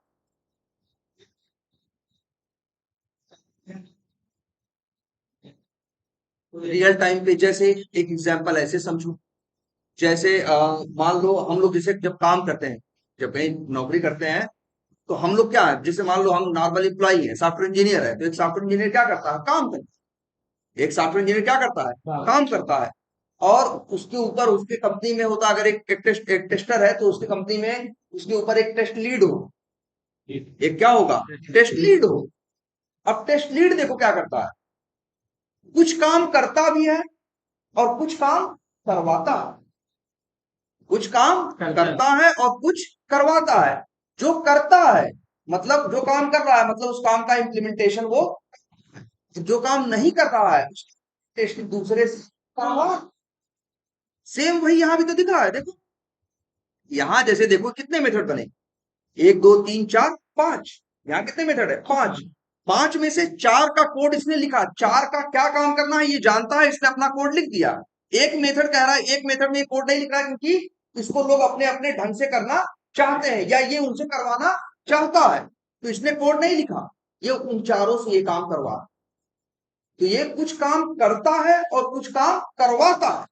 रियल टाइम पे जैसे एक एग्जांपल ऐसे समझो, जैसे मान लो हम लोग जैसे जब काम करते हैं, जब कहीं नौकरी करते हैं, तो हम लोग क्या है, जैसे मान लो हम नॉर्मल एम्प्लॉई है, सॉफ्टवेयर इंजीनियर है, तो एक सॉफ्टवेयर इंजीनियर क्या करता है, काम करता है, एक सॉफ्टवेयर इंजीनियर क्या करता है, काम करता है, और उसके ऊपर उसके कंपनी में होता है, अगर एक टेस्टर है तो उसकी कंपनी में उसके ऊपर एक टेस्ट लीड हो, एक क्या होगा, टेस्ट लीड हो। अब टेस्ट लीड देखो क्या करता है, कुछ काम करता भी है और कुछ काम करवाता है। कुछ काम करता है। करता है और कुछ करवाता है। जो करता है मतलब जो काम कर रहा है मतलब उस काम का इम्प्लीमेंटेशन वो, जो काम नहीं कर रहा है टेस्ट दूसरे से करवा। सेम वही यहां भी तो दिख रहा है, देखो यहां जैसे देखो कितने मेथड बने, एक दो तीन चार पांच। यहाँ कितने मेथड है, पांच। पांच में से चार का कोड इसने लिखा, चार का क्या काम करना है ये जानता है, इसने अपना कोड लिख दिया। एक मेथड कह रहा है, एक मेथड में कोड नहीं लिख रहा है क्योंकि इसको लोग अपने अपने ढंग से करना चाहते हैं या ये उनसे करवाना चाहता है, तो इसने कोड नहीं लिखा, ये उन चारों से ये काम करवा। तो ये कुछ काम करता है और कुछ काम करवाता है।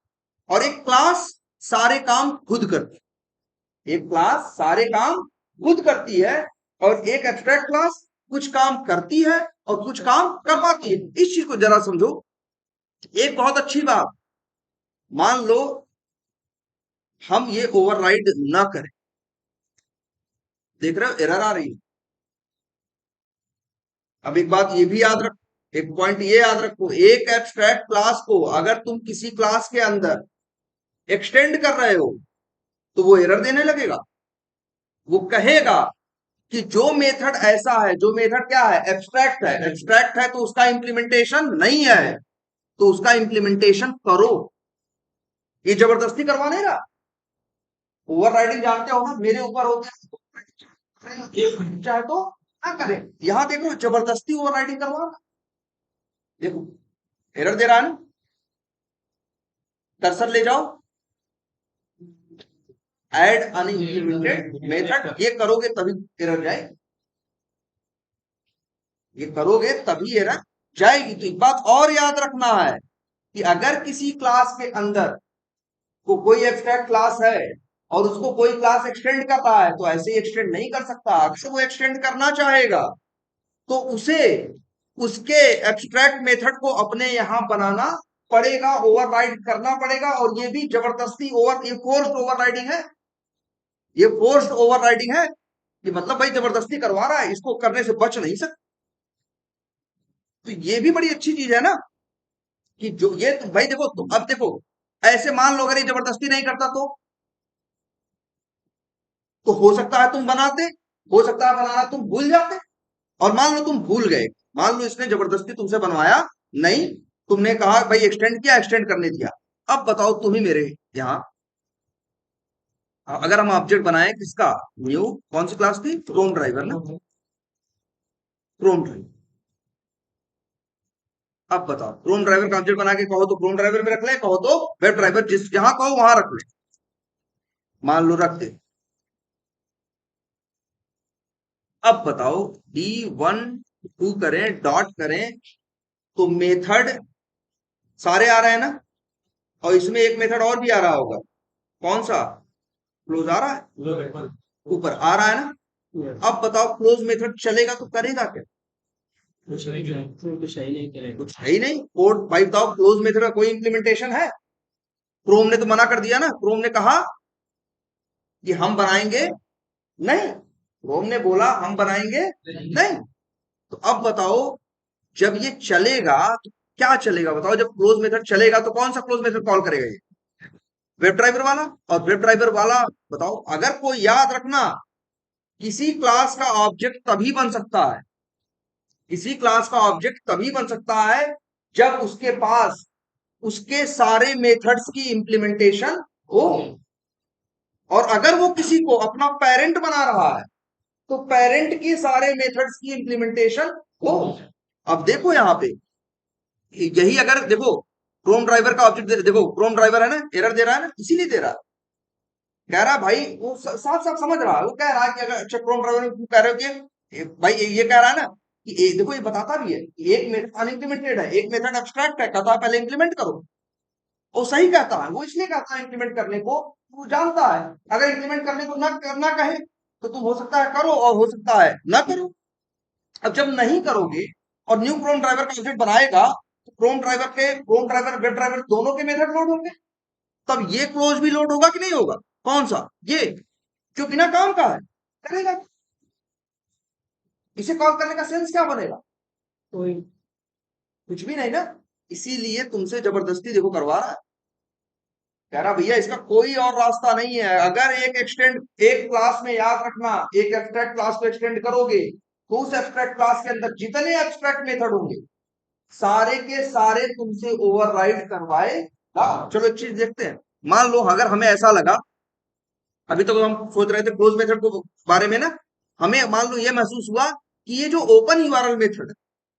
और एक क्लास सारे काम खुद करती है, एक क्लास सारे काम खुद करती है, और एक एब्स्ट्रैक्ट क्लास कुछ काम करती है और कुछ काम करवाती है। इस चीज को जरा समझो। एक बहुत अच्छी बात, मान लो हम ये ओवरराइड ना करें, देख रहे हो एरर आ रही है। अब एक बात ये भी याद रखो, एक पॉइंट ये याद रखो, एक एब्स्ट्रैक्ट क्लास को अगर तुम किसी क्लास के अंदर एक्सटेंड कर रहे हो तो वो एरर देने लगेगा। वो कहेगा कि जो मेथड ऐसा है, जो मेथड क्या है, एब्स्ट्रैक्ट है, एब्स्ट्रैक्ट है तो उसका इंप्लीमेंटेशन नहीं है, तो उसका इंप्लीमेंटेशन करो। ये जबरदस्ती करवा नहीं रहा। ओवरराइडिंग जानते हो ना, मेरे ऊपर होते हैं, चाहे तो ना करें। यहां देखो जबरदस्ती ओवरराइडिंग करवा रहा। देखो एरर दे रहा है ना, कर्सर ले जाओ, ऐड अनइंप्लीमेंटेड मेथड, ये करोगे तभी एरर जाएगी, ये करोगे तभी एरर जाएगी। तो एक बात और याद रखना है कि अगर किसी क्लास के अंदर को कोई एब्स्ट्रैक्ट क्लास है और उसको कोई क्लास एक्सटेंड कर रहा है, तो ऐसे ही एक्सटेंड नहीं कर सकता। अगर वो एक्सटेंड करना चाहेगा तो उसे उसके एब्स्ट्रैक्ट मेथड को अपने यहां बनाना पड़ेगा, ओवरराइड करना पड़ेगा। और ये भी जबरदस्ती ये फोर्स्ड ओवरराइडिंग है, ये फोर्स्ड ओवरराइडिंग है कि मतलब भाई जबरदस्ती करवा रहा है, इसको करने से बच नहीं सकता। तो ये भी बड़ी अच्छी चीज है ना, कि जो ये तो भाई देखो, तो अब देखो ऐसे मान लो अगर ये जबरदस्ती नहीं करता तो हो सकता है तुम बनाते, हो सकता है बनाना तुम भूल जाते। और मान लो तुम भूल गए, मान लो इसने जबरदस्ती तुमसे बनवाया नहीं, तुमने कहा भाई एक्सटेंड किया, एक्सटेंड करने दिया। अब बताओ तुम ही मेरे यहां, अगर हम ऑब्जेक्ट बनाए किसका, न्यू कौन सी क्लास थी, क्रोम ड्राइवर ना, क्रोम ड्राइवर। अब बताओ क्रोम ड्राइवर का ऑब्जेक्ट बना के कहो तो क्रोम ड्राइवर में रख ले, कहो तो वेब ड्राइवर, जिस जहां कहो वहां रख ले। मान लो रख दे। अब बताओ D1 2 करें, डॉट करें, तो मेथड सारे आ रहे हैं ना, और इसमें एक मेथड और भी आ रहा होगा, कौन सा, क्लोज आ रहा है, ऊपर आ रहा है ना। अब बताओ क्लोज मेथड चलेगा तो करेगा क्या, कुछ नहीं करेगा। कुछ है ही नहीं कोड। भाई बताओ क्लोज मेथड का कोई इंप्लीमेंटेशन है, क्रोम ने तो मना कर दिया ना, क्रोम ने कहा कि हम बनाएंगे नहीं, क्रोम ने बोला हम बनाएंगे नहीं। तो अब बताओ जब ये चलेगा तो क्या चलेगा, बताओ जब क्लोज मेथड चलेगा तो कौन सा क्लोज मेथड कॉल करेगा, ये वेब ड्राइवर वाला। और वेब ड्राइवर वाला बताओ, अगर कोई, याद रखना, किसी क्लास का ऑब्जेक्ट तभी बन सकता है, किसी क्लास का ऑब्जेक्ट तभी बन सकता है जब उसके पास उसके सारे मेथड्स की इंप्लीमेंटेशन हो। और अगर वो किसी को अपना पेरेंट बना रहा है तो पेरेंट के सारे मेथड्स की इंप्लीमेंटेशन हो। अब देखो यहां पे, यही अगर देखो क्रोम ड्राइवर का ऑब्जेक्ट देखो, क्रोम ड्राइवर है ना, एरर दे रहा है ना, इसीलिए दे रहा है। कह रहा है भाई, वो साफ साफ समझ रहा है, वो कह रहा है कि अगर अच्छा क्रोम ड्राइवर में कह रहे हो कि भाई ये कह रहा है ना कि देखो ये बताता भी है कि एक मेथड अनइम्प्लीमेंटेड है, एक मेथड एब्स्ट्रैक्ट है, कहता है पहले इंप्लीमेंट करो। वो सही कहता है, वो इसलिए कहता है इंप्लीमेंट करने को, वो जानता है अगर इंप्लीमेंट करने को ना कहे तो तुम हो सकता है करो और हो सकता है ना करो। अब जब नहीं करोगे और न्यू क्रोम ड्राइवर का ऑब्जेक्ट बनाएगा तो क्रोम ड्राइवर वेब ड्राइवर दोनों के मेथड लोड होंगे। तब ये क्लोज भी लोड होगा कि नहीं होगा, कौन सा, ये जो बिना काम का है, करेगा। इसे कॉल करने का सेंस क्या बनेगा? कोई कुछ भी नहीं ना। इसीलिए तुमसे जबरदस्ती देखो करवा रहा है। कह रहा भैया इसका कोई और रास्ता नहीं है। अगर एक क्लास में याद रखना, एक एब्स्ट्रैक्ट क्लास को एक्सटेंड करोगे तो उस एब्स्ट्रैक्ट क्लास के अंदर जितने एब्स्ट्रैक्ट मेथड होंगे सारे के सारे तुमसे ओवरराइड करवाएगा। चलो एक चीज देखते हैं। मान लो अगर हमें ऐसा लगा, अभी तो हम सोच रहे थे क्लोज मेथड को बारे में ना, हमें मान लो ये महसूस हुआ कि ये जो ओपन यूआरएल मेथड,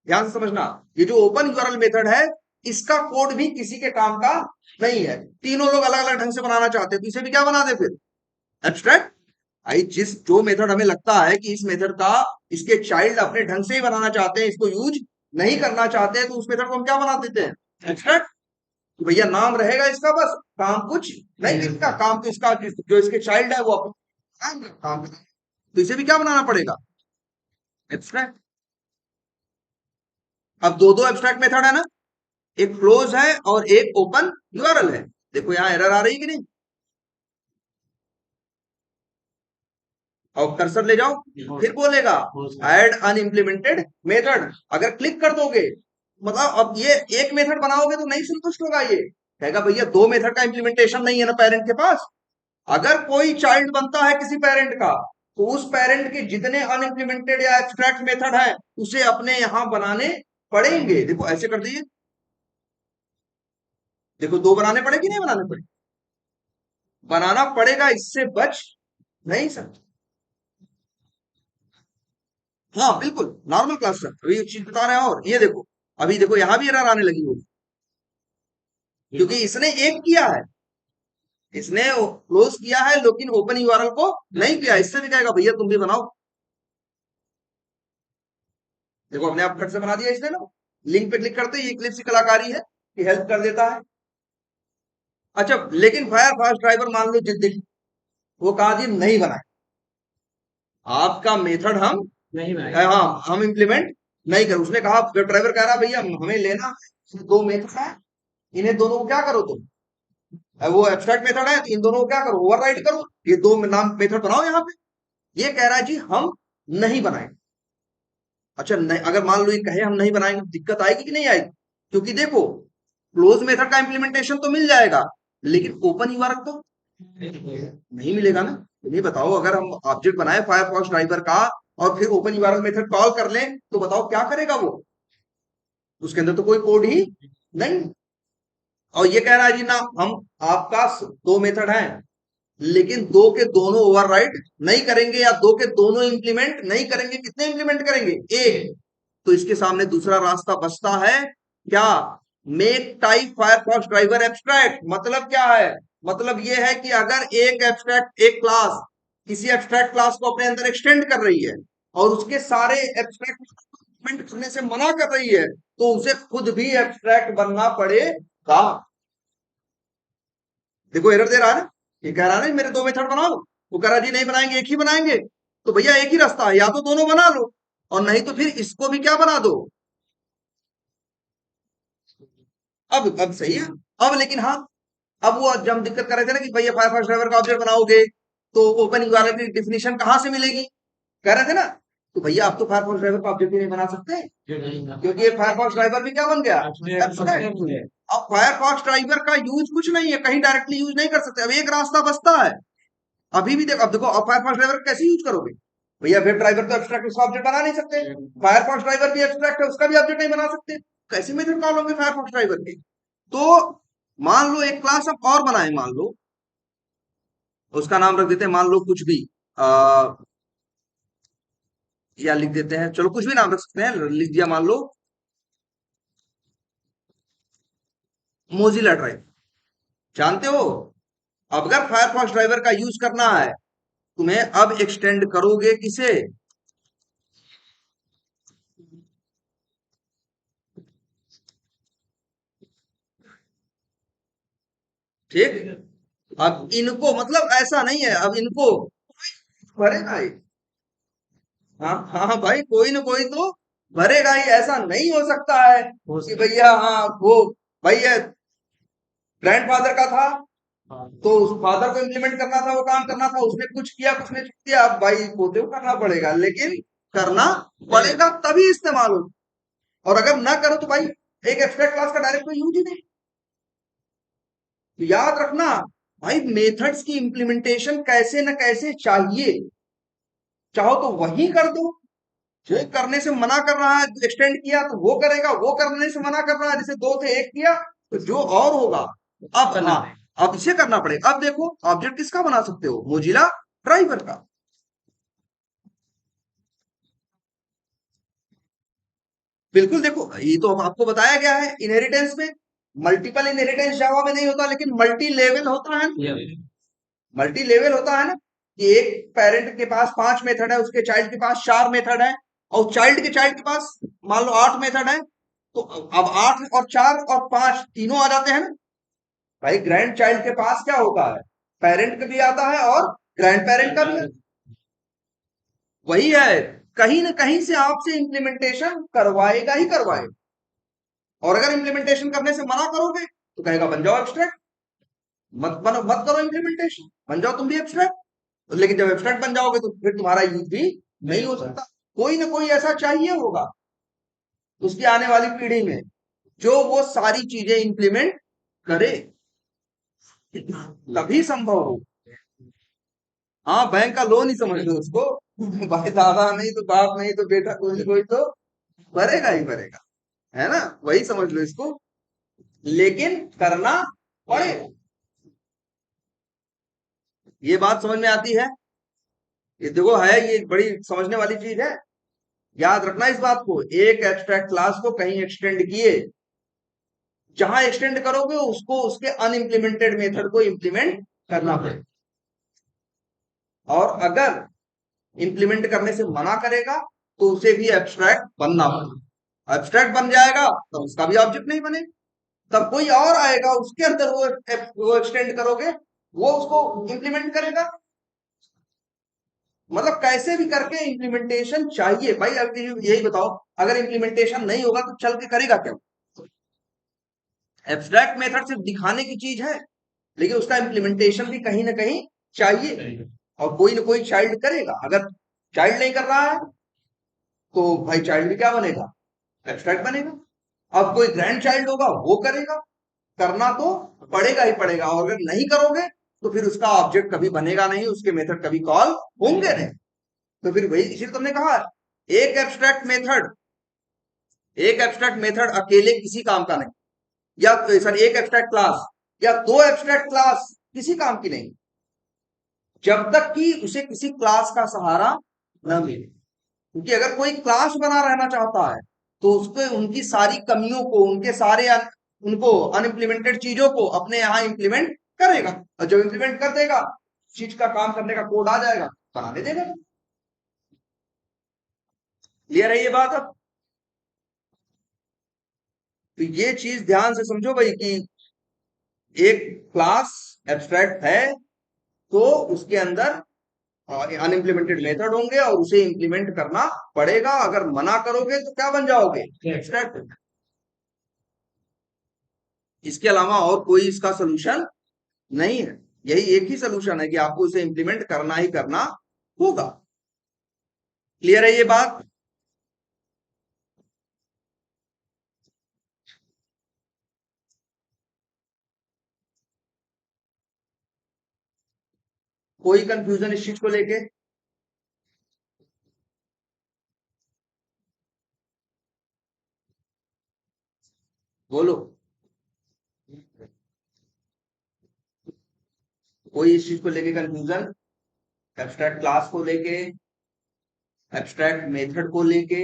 ध्यान से समझना, ये जो ओपन यूआरएल मेथड है इसका कोड भी किसी के काम का नहीं है। तीनों लोग अलग अलग ढंग से बनाना चाहते हैं, तो इसे भी क्या बना दे फिर? एब्स्ट्रैक्ट। आई जिस जो मेथड हमें लगता है कि इस मेथड का इसके चाइल्ड अपने ढंग से ही बनाना चाहते हैं, इसको यूज नहीं करना चाहते हैं, तो उस मेथड को हम क्या बना देते हैं? एब्स्ट्रैक्ट। तो भैया नाम रहेगा इसका, बस काम कुछ नहीं दिखता। काम तो इसका जो इसके चाइल्ड है वो अपना काम करेगा। तो इसे भी क्या बनाना पड़ेगा? एब्स्ट्रैक्ट। अब दो दो एब्स्ट्रैक्ट मेथड है ना, एक क्लोज है और एक ओपन यूआरएल है। देखो यहां एरर आ रही है कि नहीं? और कर्सर ले जाओ, फिर बोलेगा ऐड अनइम्प्लीमेंटेड मेथड। अगर क्लिक कर दोगे मतलब अब ये एक मेथड बनाओगे तो नहीं संतुष्ट होगा, ये कहेगा भैया दो मेथड का इंप्लीमेंटेशन नहीं है ना पेरेंट के पास। अगर कोई चाइल्ड बनता है किसी पेरेंट का तो उस पेरेंट के जितने अनइम्प्लीमेंटेड या एब्स्ट्रैक्ट मेथड है उसे अपने यहां बनाने पड़ेंगे। देखो ऐसे कर दीजिए, देखो दो बनाने पड़े कि नहीं बनाने पड़े? बनाना पड़ेगा, इससे बच नहीं सकते। हाँ बिल्कुल नॉर्मल क्लास है, अभी एक चीज बता रहे हैं। और ये देखो, अभी देखो यहां भी एरर आने लगी होगी क्योंकि इसने एक किया है, इसने क्लोज किया है लेकिन ओपन यूआरएल को नहीं किया। इससे भी कहेगा भैया तुम भी बनाओ। देखो अपने आप फट से बना दिया इसने ना। लिंक पे क्लिक करते ही इक्लिप्स की कलाकारी है कि हेल्प कर देता है। अच्छा लेकिन फायरफॉक्स ड्राइवर मान लो जिद्दी, वो कहा जी नहीं बनाए, आपका मेथड हम नहीं भाई। हाँ हम इम्प्लीमेंट नहीं कर। उसने कहा, वेब ड्राइवर कह रहा भैया हमें लेना है, इसमें दो मेथड है, इन्हें दोनों को क्या करो तुम, वो एब्स्ट्रैक्ट मेथड है तो इन दोनों को क्या करो, ओवरराइड करो, ये दो नाम मेथड बनाओ यहाँ पे। ये कह रहा है जी हम नहीं बनाएंगे। अच्छा नहीं, अगर मान लो ये कहे हम नहीं बनाएंगे तो दिक्कत आएगी कि नहीं आएगी? क्योंकि देखो क्लोज मेथड का इंप्लीमेंटेशन तो मिल जाएगा लेकिन ओपन यूआरएल तो नहीं मिलेगा ना। तुम ये बताओ, अगर हम ऑब्जेक्ट बनाए फायरफॉक्स ड्राइवर का और फिर ओपन यूआरएल मेथड कॉल कर लें तो बताओ क्या करेगा वो? उसके अंदर तो कोई कोड ही नहीं। और ये कह रहा है जी ना हम आपका दो मेथड है लेकिन दो के दोनों ओवरराइड नहीं करेंगे या दो के दोनों इंप्लीमेंट नहीं करेंगे। कितने इंप्लीमेंट करेंगे? एक। तो इसके सामने दूसरा रास्ता बचता है क्या? Make type Firefox driver abstract. मतलब क्या है? मतलब ये है कि अगर एक एब्स्ट्रैक्ट एक क्लास किसी एब्स्ट्रैक्ट क्लास को अपने अंदर एक्सटेंड कर रही है और उसके सारे एब्स्ट्रैक्ट करने से मना कर रही है तो उसे खुद भी एब्स्ट्रैक्ट बनना पड़ेगा। देखो एरर दे रहा है ना, ये कह रहा है ना मेरे दो मेथड बनाओ, वो कह रहा जी नहीं बनाएंगे एक ही बनाएंगे। तो भैया एक ही रास्ता है, या तो दोनों बना लो और नहीं तो फिर इसको भी क्या बना दो। अब सही है। अब लेकिन हाँ, अब वो जब हम दिक्कत कर रहे थे ना कि भैया फायरफॉक्स ड्राइवर का ऑब्जेक्ट बनाओगे तो ओपन यूआरएल की डिफिनेशन कहां से मिलेगी, कह रहे थे ना। तो भैया आप तो फायरफॉक्स ड्राइवर का ऑब्जेक्ट ही नहीं बना सकते क्योंकि ये फायरफॉक्स ड्राइवर भी क्या बन गया? एब्स्ट्रैक्ट। अब फायरफॉक्स ड्राइवर का यूज कुछ नहीं है, कहीं डायरेक्टली यूज नहीं कर सकते। अब एक रास्ता बचता है। अभी भी देखो, अब देखो अब फायरफॉक्स ड्राइवर कैसे यूज करोगे? भैया वेब ड्राइवर तो एब्स्ट्रैक्ट उसका ऑब्जेक्ट बना नहीं सकते, फायरफॉक्स ड्राइवर भी एब्स्ट्रैक्ट है उसका भी ऑब्जेक्ट नहीं बना सकते। कैसे मेथड कॉल होंगे फायरफॉक्स ड्राइवर के? तो मान लो एक क्लास हम और बनाए, मान लो उसका नाम रख देते हैं, मान लो कुछ भी आ, या लिख देते हैं, चलो कुछ भी नाम रख सकते हैं, लिख दिया मान लो मोजिला ड्राइव। जानते हो अब अगर फायरफॉक्स ड्राइवर का यूज करना है तुम्हें अब एक्सटेंड करोगे किसे? ठीक। अब इनको मतलब ऐसा नहीं है, अब इनको भरेगा ही। हाँ हाँ भाई कोई ना कोई तो भरेगा ही। ऐसा नहीं हो सकता है कि भैया हाँ वो भैया ग्रैंडफादर का था तो उस फादर को इम्प्लीमेंट करना था, वो काम करना था, उसने कुछ किया कुछ ने छूट दिया, अब भाई पोते को करना पड़ेगा। लेकिन करना पड़ेगा, तभी इस्तेमाल हो। और अगर ना करो तो भाई एक एब्स्ट्रैक्ट क्लास का डायरेक्ट कोई यूज ही नहीं। तो याद रखना भाई, मेथड्स की इंप्लीमेंटेशन कैसे न कैसे चाहिए। चाहो तो वही कर दो, जो करने से मना कर रहा है एक्सटेंड किया तो वो करेगा, वो करने से मना कर रहा है जैसे दो थे एक किया, तो जो और होगा। अब हाँ, अब इसे करना पड़ेगा। अब देखो ऑब्जेक्ट किसका बना सकते हो, मोजिला ड्राइवर का। बिल्कुल, देखो ये तो आपको बताया गया है इनहेरिटेंस में। मल्टीपल इनहेरिटेंस जावा में नहीं होता, लेकिन मल्टी लेवल होता है। मल्टी लेवल होता है ना, कि एक पेरेंट के पास 5 मेथड है, उसके चाइल्ड के पास 4 मेथड है, और चाइल्ड के पास मान लो 8 मेथड है। तो अब 8 और 4 और 5 तीनों आ जाते हैं ना। भाई ग्रैंड चाइल्ड के पास क्या होता है, पेरेंट का भी आता है और ग्रैंड पेरेंट का भी आता है। वही है, कहीं ना कहीं से आपसे इंप्लीमेंटेशन करवाएगा ही करवाएगा। और अगर इंप्लीमेंटेशन करने से मना करोगे तो कहेगा बन जाओ एब्स्ट्रैक्ट, मत बनो, मत करो इंप्लीमेंटेशन, बन जाओ तुम भी एब्स्ट्रैक्ट। लेकिन जब एब्स्ट्रैक्ट बन जाओगे तो फिर तुम्हारा यूज भी नहीं हो सकता। कोई ना कोई ऐसा चाहिए होगा उसकी आने वाली पीढ़ी में जो वो सारी चीजें इंप्लीमेंट करे, तभी संभव हो। हाँ, बैंक का लोन ही समझ लो उसको। भाई दादा नहीं तो बाप नहीं तो बेटा कोई कोई तो भरेगा ही भरेगा, है ना। वही समझ लो इसको, लेकिन करना पड़ेगा। ये बात समझ में आती है। ये देखो है, ये बड़ी समझने वाली चीज है। याद रखना इस बात को, एक एब्स्ट्रैक्ट क्लास को कहीं एक्सटेंड किए, जहां एक्सटेंड करोगे उसको उसके अनइम्प्लीमेंटेड मेथड को इंप्लीमेंट करना पड़ेगा। और अगर इंप्लीमेंट करने से मना करेगा तो उसे भी एब्स्ट्रैक्ट बनना पड़ेगा। एब्स्ट्रैक्ट बन जाएगा तो उसका भी ऑब्जेक्ट नहीं बनेगा। तब कोई और आएगा उसके अंदर वो एक्सटेंड करोगे, वो उसको इंप्लीमेंट करेगा। मतलब कैसे भी करके इंप्लीमेंटेशन चाहिए भाई। अब यही बताओ, अगर इंप्लीमेंटेशन नहीं होगा तो चल के करेगा क्या। एब्स्ट्रैक्ट मेथड सिर्फ दिखाने की चीज है, लेकिन उसका इंप्लीमेंटेशन भी कहीं ना कहीं चाहिए। और कोई ना कोई चाइल्ड करेगा। अगर चाइल्ड नहीं कर रहा है तो भाई चाइल्ड भी क्या बनेगा, एब्स्ट्रैक्ट बनेगा। अब कोई ग्रैंड चाइल्ड होगा वो करेगा। करना तो पड़ेगा ही पड़ेगा, और अगर नहीं करोगे तो फिर उसका ऑब्जेक्ट कभी बनेगा नहीं, उसके मेथड कभी कॉल होंगे नहीं। तो फिर वही, इसीलिए तुमने कहा एक एब्स्ट्रैक्ट मेथड, एक एब्स्ट्रैक्ट मेथड अकेले किसी काम का नहीं, या सॉरी एक एब्स्ट्रैक्ट क्लास या दो एब्स्ट्रैक्ट क्लास किसी काम की नहीं, जब तक कि उसे किसी क्लास का सहारा न मिले। क्योंकि अगर कोई क्लास बना रहना चाहता है तो उसको उनकी सारी कमियों को, उनके सारे उनको अनइम्प्लीमेंटेड चीजों को अपने यहाँ इंप्लीमेंट करेगा। और जब इंप्लीमेंट कर देगा, चीज का काम करने का कोड आ जाएगा, बनाने देगा। क्लियर है ये बात। अब तो ये चीज ध्यान से समझो भाई, कि एक क्लास एब्स्ट्रैक्ट है तो उसके अंदर अनइम्प्लीमेंटेड मेथड होंगे और उसे इंप्लीमेंट करना पड़ेगा। अगर मना करोगे तो क्या बन जाओगे, एब्स्ट्रैक्ट। इसके अलावा और कोई इसका सोल्यूशन नहीं है। यही एक ही सोल्यूशन है कि आपको इसे इंप्लीमेंट करना ही करना होगा। क्लियर है ये बात। कोई कंफ्यूजन इस चीज को लेके, बोलो। कोई इस चीज को लेके कंफ्यूजन, एब्स्ट्रैक्ट क्लास को लेके, एब्स्ट्रैक्ट मेथड को लेके।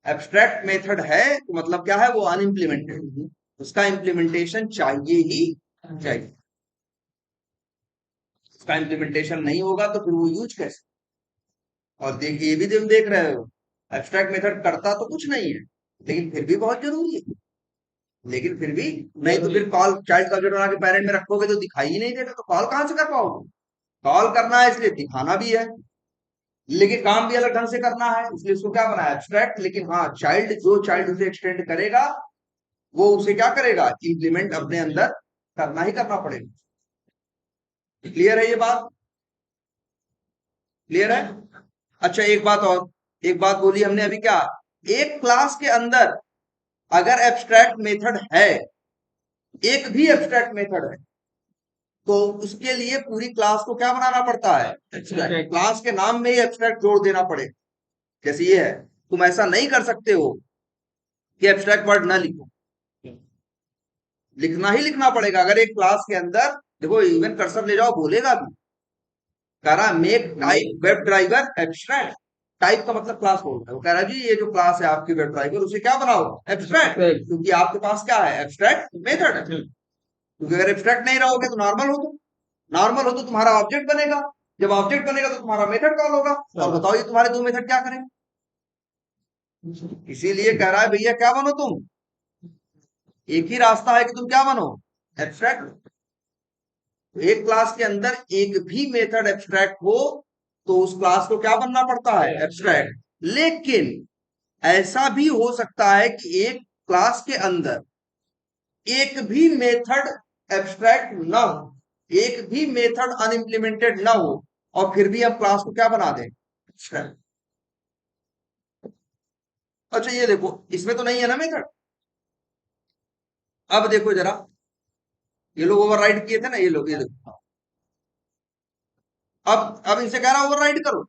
एब्स्ट्रैक्ट मेथड है तो मतलब क्या है, वो अनइम्प्लीमेंटेड, उसका इंप्लीमेंटेशन चाहिए ही चाहिए। उसका इंप्लीमेंटेशन नहीं होगा तो फिर वो यूज कैसे। और देखिए, ये भी तुम देख रहे हो, एब्स्ट्रैक्ट मेथड करता तो कुछ नहीं है, लेकिन फिर भी बहुत जरूरी है। लेकिन फिर भी, नहीं तो फिर कॉल चाइल्ड ऑब्जेक्ट बना के पेरेंट में रखोगे तो दिखाई ही नहीं देगा, तो कॉल कहां से कर पाओगे। कॉल करना है इसलिए दिखाना भी है, लेकिन काम भी अलग ढंग से करना है, इसलिए उसको क्या बनाया, एब्स्ट्रैक्ट। लेकिन हाँ, चाइल्ड जो चाइल्ड उसे एक्सटेंड करेगा वो उसे क्या करेगा, इंप्लीमेंट अपने अंदर करना ही करना पड़ेगा। क्लियर है ये बात। क्लियर है। अच्छा एक बात और, एक बात बोली हमने अभी, क्या एक क्लास के अंदर अगर एब्स्ट्रैक्ट मेथड है, एक भी एब्स्ट्रैक्ट मेथड है, तो उसके लिए पूरी क्लास को क्या बनाना पड़ता है, एब्स्ट्रैक्ट। क्लास के नाम में ही एब्स्ट्रैक्ट जोड़ देना पड़े। जैसे ये है, तुम ऐसा नहीं कर सकते हो कि एब्स्ट्रैक्ट वर्ड ना लिखो, लिखना ही लिखना पड़ेगा। अगर एक क्लास के अंदर देखो, इवन कर्सर ले जाओ, बोलेगा भी, कह रहा make type web driver abstract. Type का मतलब क्लास बोल रहा है, वो कह रहा जी ये जो क्लास है आपकी वेब ड्राइवर, उसे क्या बनाओ, एब्स्ट्रैक्ट, क्योंकि आपके पास क्या है, एब्स्ट्रैक्ट मेथड है। क्योंकि अगर एब्स्ट्रैक्ट नहीं रहोगे तो नॉर्मल हो, तो नॉर्मल हो तो तुम्हारा ऑब्जेक्ट बनेगा, जब ऑब्जेक्ट बनेगा तो तुम्हारा मेथड कॉल होगा। और बताओ ये तुम्हारे दो मेथड क्या करें। इसीलिए कह रहा है भैया क्या बनो तुम, एक ही रास्ता है कि तुम क्या बनो, एब्स्ट्रैक्ट। एक क्लास के अंदर एक भी मेथड एब्स्ट्रैक्ट हो तो उस क्लास को क्या बनना पड़ता है, एब्स्ट्रैक्ट। लेकिन ऐसा भी हो सकता है कि एक क्लास के अंदर एक भी मेथड एब्स्ट्रैक्ट ना हो, एक भी मेथड अनइम्प्लीमेंटेड ना हो, और फिर भी हम क्लास को क्या बना दें, एब्स्ट्रैक्ट। अच्छा ये देखो, इसमें तो नहीं है ना मेथड। अब देखो जरा, ये लोग ओवरराइड किए थे ना, ये लोग, ये देखो, अब इनसे कह रहा ओवरराइड करो,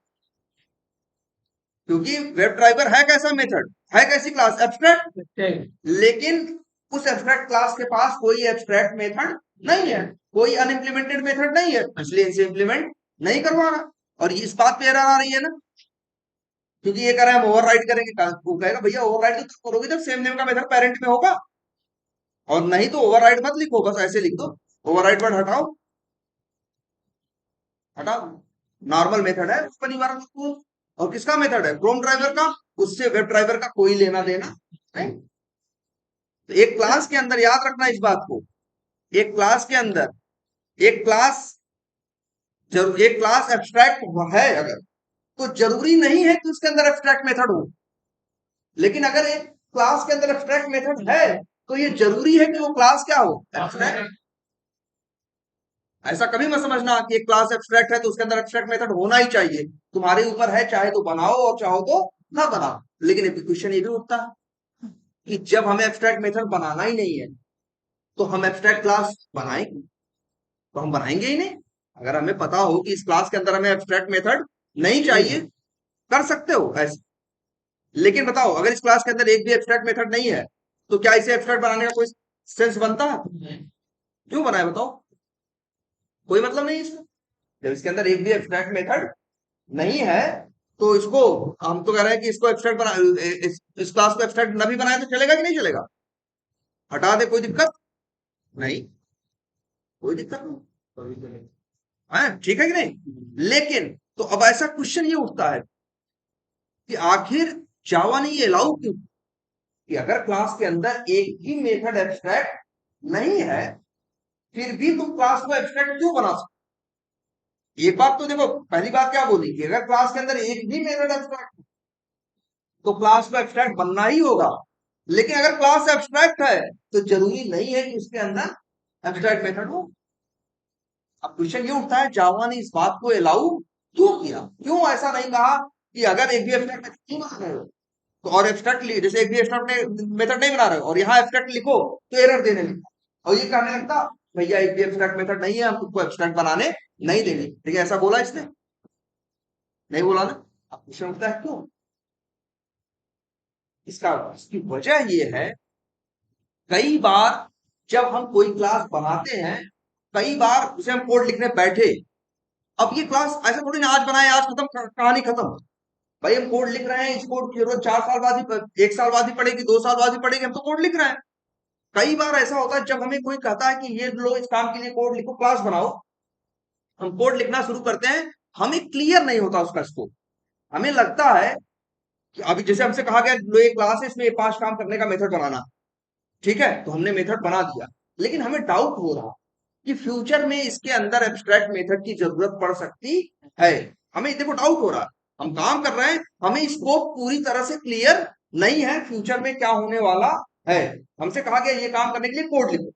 क्योंकि वेब ड्राइवर है कैसा मेथड, है कैसी क्लास, एब्स्ट्रैक्ट। लेकिन उस एब्स्ट्रैक्ट क्लास के पास कोई एब्स्ट्रैक्ट मेथड नहीं है, कोई अनइम्प्लीमेंटेड मेथड नहीं है, इसलिए इनसे इंप्लीमेंट नहीं करवाना। और इस बात पे एरर आ रही है ना, क्योंकि ये कह रहा है हम ओवरराइड करेंगे, वो कहेगा भैया ओवरराइड तो तब करोगे जब सेम नेम का मेथड पेरेंट में होगा, और नहीं तो ओवरराइड मत लिखो, बस ऐसे लिख दो, ओवरराइड वर्ड हटाओ, हटाओ। नॉर्मल मेथड है, उस पर निवारण लिखो। और किसका मेथड है, क्रोम ड्राइवर का, उससे वेब ड्राइवर का कोई लेना देना नहीं। तो एक क्लास के अंदर याद रखना इस बात को, एक क्लास के अंदर एक क्लास जरूर, एक क्लास एब्स्ट्रैक्ट है अगर, तो जरूरी नहीं है कि उसके अंदर एब्स्ट्रैक्ट मेथड हो। लेकिन अगर एक क्लास के अंदर एब्स्ट्रैक्ट मेथड है तो ये जरूरी है कि वो क्लास क्या हो, एब्स्ट्रैक्ट। ऐसा कभी मत समझना कि एक क्लास एब्स्ट्रैक्ट है तो उसके अंदर एब्स्ट्रैक्ट मेथड होना ही चाहिए। तुम्हारे ऊपर है, चाहे तो बनाओ और चाहो तो ना बनाओ। लेकिन एक क्वेश्चन ये भी उठता है कि जब हमें एब्स्ट्रैक्ट मेथड बनाना ही नहीं है तो हम एब्स्ट्रैक्ट क्लास बनाएंगे, तो हम बनाएंगे ही नहीं। अगर हमें पता हो कि इस क्लास के अंदर हमें एब्स्ट्रैक्ट मेथड नहीं चाहिए, कर सकते हो ऐसे। लेकिन बताओ अगर इस क्लास के अंदर एक भी एब्स्ट्रैक्ट मेथड नहीं है तो क्या इसे एब्स्ट्रैक्ट बनाने का कोई सेंस बनता है, क्यों बनाए बताओ, कोई मतलब नहीं इसका। जब इसके अंदर एक भी एब्स्ट्रैक्ट मेथड नहीं है तो इसको, हम तो कह रहे हैं कि इसको एब्स्ट्रैक्ट बना, इस क्लास को एब्स्ट्रैक्ट ना भी बनाए तो चलेगा कि नहीं चलेगा, हटा दे कोई दिक्कत नहीं, कोई दिक्कत नहीं है, ठीक है कि नहीं। लेकिन तो अब ऐसा क्वेश्चन ये उठता है कि आखिर जावा ने ये अलाउ क्यों, कि अगर क्लास के अंदर एक भी मेथड एब्स्ट्रैक्ट नहीं है फिर भी तुम क्लास को एब्स्ट्रैक्ट क्यों बना सकते। एक बात तो देखो, पहली बात क्या बोली कि अगर क्लास के अंदर एक भी मेथड एब्स्ट्रैक्ट तो क्लास को एब्स्ट्रैक्ट बनना ही होगा। लेकिन अगर क्लास एब्स्ट्रैक्ट है तो जरूरी नहीं है कि उसके अंदर एब्स्ट्रैक्ट मेथड हो। अब क्वेश्चन ये उठता है जावा ने इस बात को अलाउ क्यों किया, क्यों ऐसा नहीं कहा कि अगर एक भी एब्स्ट्रैक्ट नहीं बना रहे हो तो, और एब्स्ट्रैक्ट जैसे एक भी एब्स्ट्रैक्ट मेथड नहीं बना रहे हो और यहाँ एब्स्ट्रैक्ट लिखो तो एरर देने लगता, और ये कहने लगता भैया एक भी एब्स्ट्रैक्ट मेथड नहीं है, हम तुमको एब्स्ट्रैक्ट बनाने नहीं देंगे। ठीक है, ऐसा बोला इसने, नहीं बोला ना। अब क्वेश्चन उठता है क्यों, इसकी वजह ये है, कई बार जब हम कोई क्लास बनाते हैं, कई बार उसे हम कोड लिखने बैठे, अब ये क्लास ऐसा थोड़ी ना आज बनाए आज खत्म, कहानी खत्म। भाई हम कोड लिख रहे हैं, इस कोड की जरूरत 4 साल बाद ही, 1 साल बाद ही पड़ेगी, 2 साल बाद ही पड़ेगी, हम तो कोड लिख रहे हैं। कई बार ऐसा होता है जब हमें कोई कहता है कि ये लो इस काम के लिए कोड लिखो, क्लास बनाओ, हम कोड लिखना शुरू करते हैं, हमें क्लियर नहीं होता उसका स्कोप। हमें लगता है कि अभी जैसे हमसे कहा गया लो ये क्लास है, इसमें ये 5 काम करने का मेथड बनाना, ठीक है, तो हमने मेथड बना दिया। लेकिन हमें डाउट हो रहा कि फ्यूचर में इसके अंदर एब्स्ट्रैक्ट मेथड की जरूरत पड़ सकती है। हमें देखो डाउट हो रहा, हम काम कर रहे हैं, हमें स्कोप पूरी तरह से क्लियर नहीं है फ्यूचर में क्या होने वाला है। हमसे कहा गया ये काम करने के लिए कोड लिखो।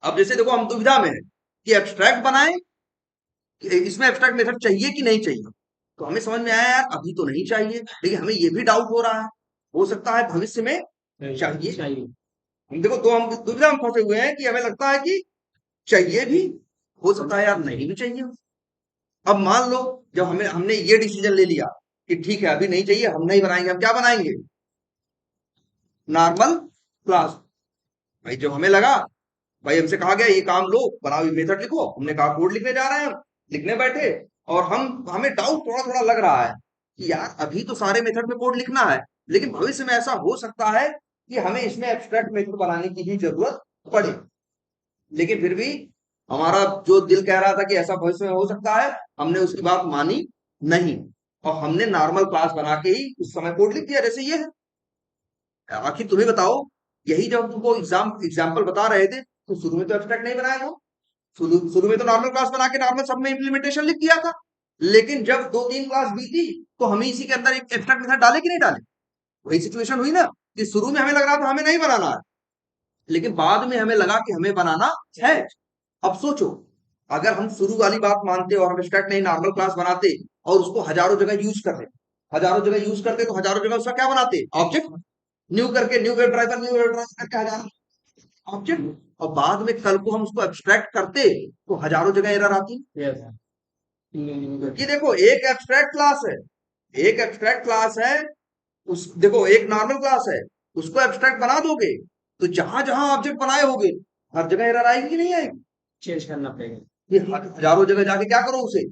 अब जैसे देखो हम दुविधा में है कि एब्स्ट्रैक्ट बनाएं, इसमें एब्स्ट्रैक्ट मेथड चाहिए कि नहीं चाहिए। तो हमें समझ में आया यार अभी तो नहीं चाहिए, लेकिन हमें ये भी डाउट हो रहा है, हो सकता है भविष्य में चाहिए। चाहिए। हम देखो तो हम दुविधा में फंसे हुए हैं कि हमें लगता है कि चाहिए भी, हो सकता है यार नहीं भी चाहिए। अब मान लो जब हमें हमने ये डिसीजन ले लिया कि ठीक है अभी नहीं चाहिए, हम नहीं बनाएंगे, हम क्या बनाएंगे, नॉर्मल क्लास। भाई जब हमें लगा, भाई हमसे कहा गया ये काम लो, बनाओ, ये मेथड लिखो, हमने कहा कोड लिखने जा रहे हैं, हम लिखने बैठे, और हमें डाउट थोड़ा थोड़ा लग रहा है कि यार अभी तो सारे मेथड में कोड लिखना है, लेकिन भविष्य में ऐसा हो सकता है कि हमें इसमें एब्स्ट्रैक्ट मेथड बनाने की भी जरूरत पड़े। लेकिन फिर भी हमारा जो दिल कह रहा था कि ऐसा भविष्य में हो सकता है, हमने उसकी बात मानी नहीं, और हमने नॉर्मल क्लास बना के ही उस समय कोड लिख दिया जैसे ये है। आखिर तुम्हें बताओ, यही जब तुमको एग्जाम्पल बता रहे थे तो शुरू में तो एब्स्ट्रैक्ट नहीं बनाया था, शुरू शुरू में तो नॉर्मल क्लास बना के नॉर्मल सब में इंप्लीमेंटेशन लिख दिया था। लेकिन जब 2-3 क्लास बीती तो हम इसी के अंदर एक एब्स्ट्रैक्ट मेथड डाले कि नहीं डाले, वही सिचुएशन हुई ना, कि शुरू में हमें लग रहा था हमें नहीं बनाना है, लेकिन बाद में हमें लगा कि हमें बनाना है। अब सोचो, अगर हम शुरू वाली बात मानते और हम एब्स्ट्रैक्ट नहीं नॉर्मल क्लास बनाते और उसको हजारों जगह यूज करते, हजारों जगह यूज करते तो हजारों जगह उसका क्या बनाते, ऑब्जेक्ट, न्यू करके new web driver, new web driver करके हजारों ऑब्जेक्ट, और बाद में कल को हम उसको एब्स्ट्रैक्ट करते तो हजारों जगह एरर आती। यस। ये देखो एक एब्स्ट्रैक्ट क्लास है, एक एब्स्ट्रैक्ट क्लास है, उस देखो एक नॉर्मल क्लास है, उसको एब्स्ट्रैक्ट बना दोगे तो जहां जहां ऑब्जेक्ट बनाए होगे हर जगह एरर आएगी कि नहीं आएगी। चेंज करना पड़ेगा। ये हजारों जगह जाके क्या करो, उसे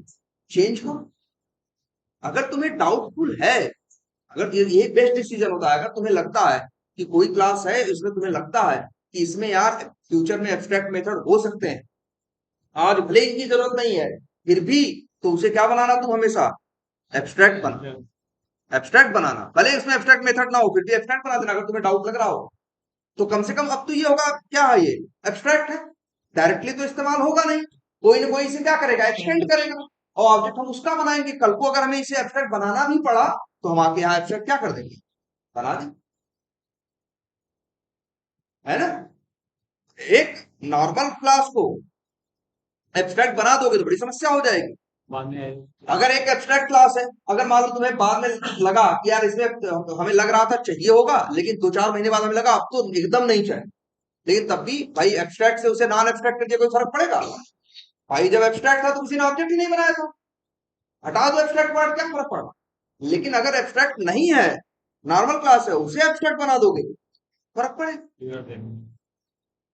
चेंज करो। अगर तुम्हें डाउटफुल है, अगर ये बेस्ट डिसीजन होता है, अगर तुम्हें लगता है कि कोई क्लास है इसमें तुम्हें लगता है कि इसमें यार फ्यूचर में एब्स्ट्रैक्ट मेथड हो सकते हैं, आज भले इनकी जरूरत नहीं है, फिर भी तो उसे क्या बनाना, तुम हमेशा एब्स्ट्रैक्ट बना, एब्स्ट्रैक्ट बनाना, भले इसमें एब्स्ट्रैक्ट मेथड ना हो फिर भी एब्स्ट्रैक्ट बना देना, अगर तुम्हें डाउट लग रहा हो तो कम से कम अब तो ये होगा क्या है, ये एब्स्ट्रैक्ट है, डायरेक्टली तो इस्तेमाल होगा नहीं, कोई ना कोई इसे क्या करेगा, एक्सटेंड करेगा, और ऑब्जेक्ट हम उसका बनाएंगे। कल को अगर हमें इसे एब्स्ट्रैक्ट बनाना भी पड़ा तो हम आके यहाँ एब्स्ट्रैक्ट क्या कर देंगे, बना देंगे, है ना। एक नॉर्मल क्लास को एब्स्ट्रैक्ट बना दोगे तो बड़ी समस्या हो जाएगी। बाद में अगर एक एब्स्ट्रैक्ट क्लास है, अगर मान लो तुम्हें बाद में लगा कि यार इसमें हमें लग रहा था चाहिए होगा, लेकिन 2-4 महीने बाद हमें लगा अब तो एकदम नहीं चाहिए, लेकिन तब भी भाई एब्स्ट्रैक्ट से उसे नॉन एब्स्ट्रैक्ट कर दिया, कोई फर्क पड़ेगा। भाई जब एब्स्ट्रैक्ट था तो किसी ने ऑब्जेक्ट ही नहीं बनाया था, हटा दो एब्स्ट्रैक्ट वर्ड, क्या फर्क पड़ा। लेकिन अगर एब्स्ट्रैक्ट नहीं है, नॉर्मल क्लास है, उसे एब्स्ट्रैक्ट बना दोगे, फर्क पड़ेगा।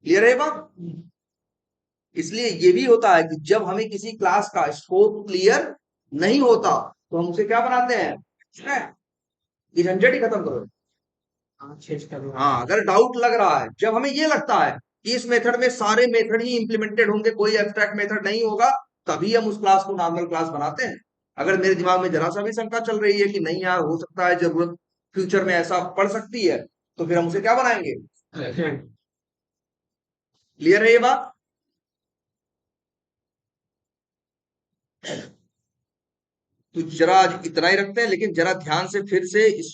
क्लियर है ये बात। इसलिए ये भी होता है कि जब हमें किसी क्लास का स्कोप क्लियर नहीं होता तो हम उसे क्या बनाते हैं, abstract। ये झंझट ही खत्म करो। चेंज कर। हाँ अगर डाउट लग रहा है, जब हमें ये लगता है कि इस मेथड में सारे मेथड ही इंप्लीमेंटेड होंगे, कोई एब्स्ट्रैक्ट मेथड नहीं होगा, तभी हम उस क्लास को नॉर्मल क्लास बनाते हैं। अगर मेरे दिमाग में जरा सा भी शंका चल रही है कि नहीं यार हो सकता है जरूरत फ्यूचर में ऐसा पड़ सकती है, तो फिर हम उसे क्या बनाएंगे, क्लियर है ये बात। तो जरा आज इतना ही रखते हैं, लेकिन जरा ध्यान से फिर से इस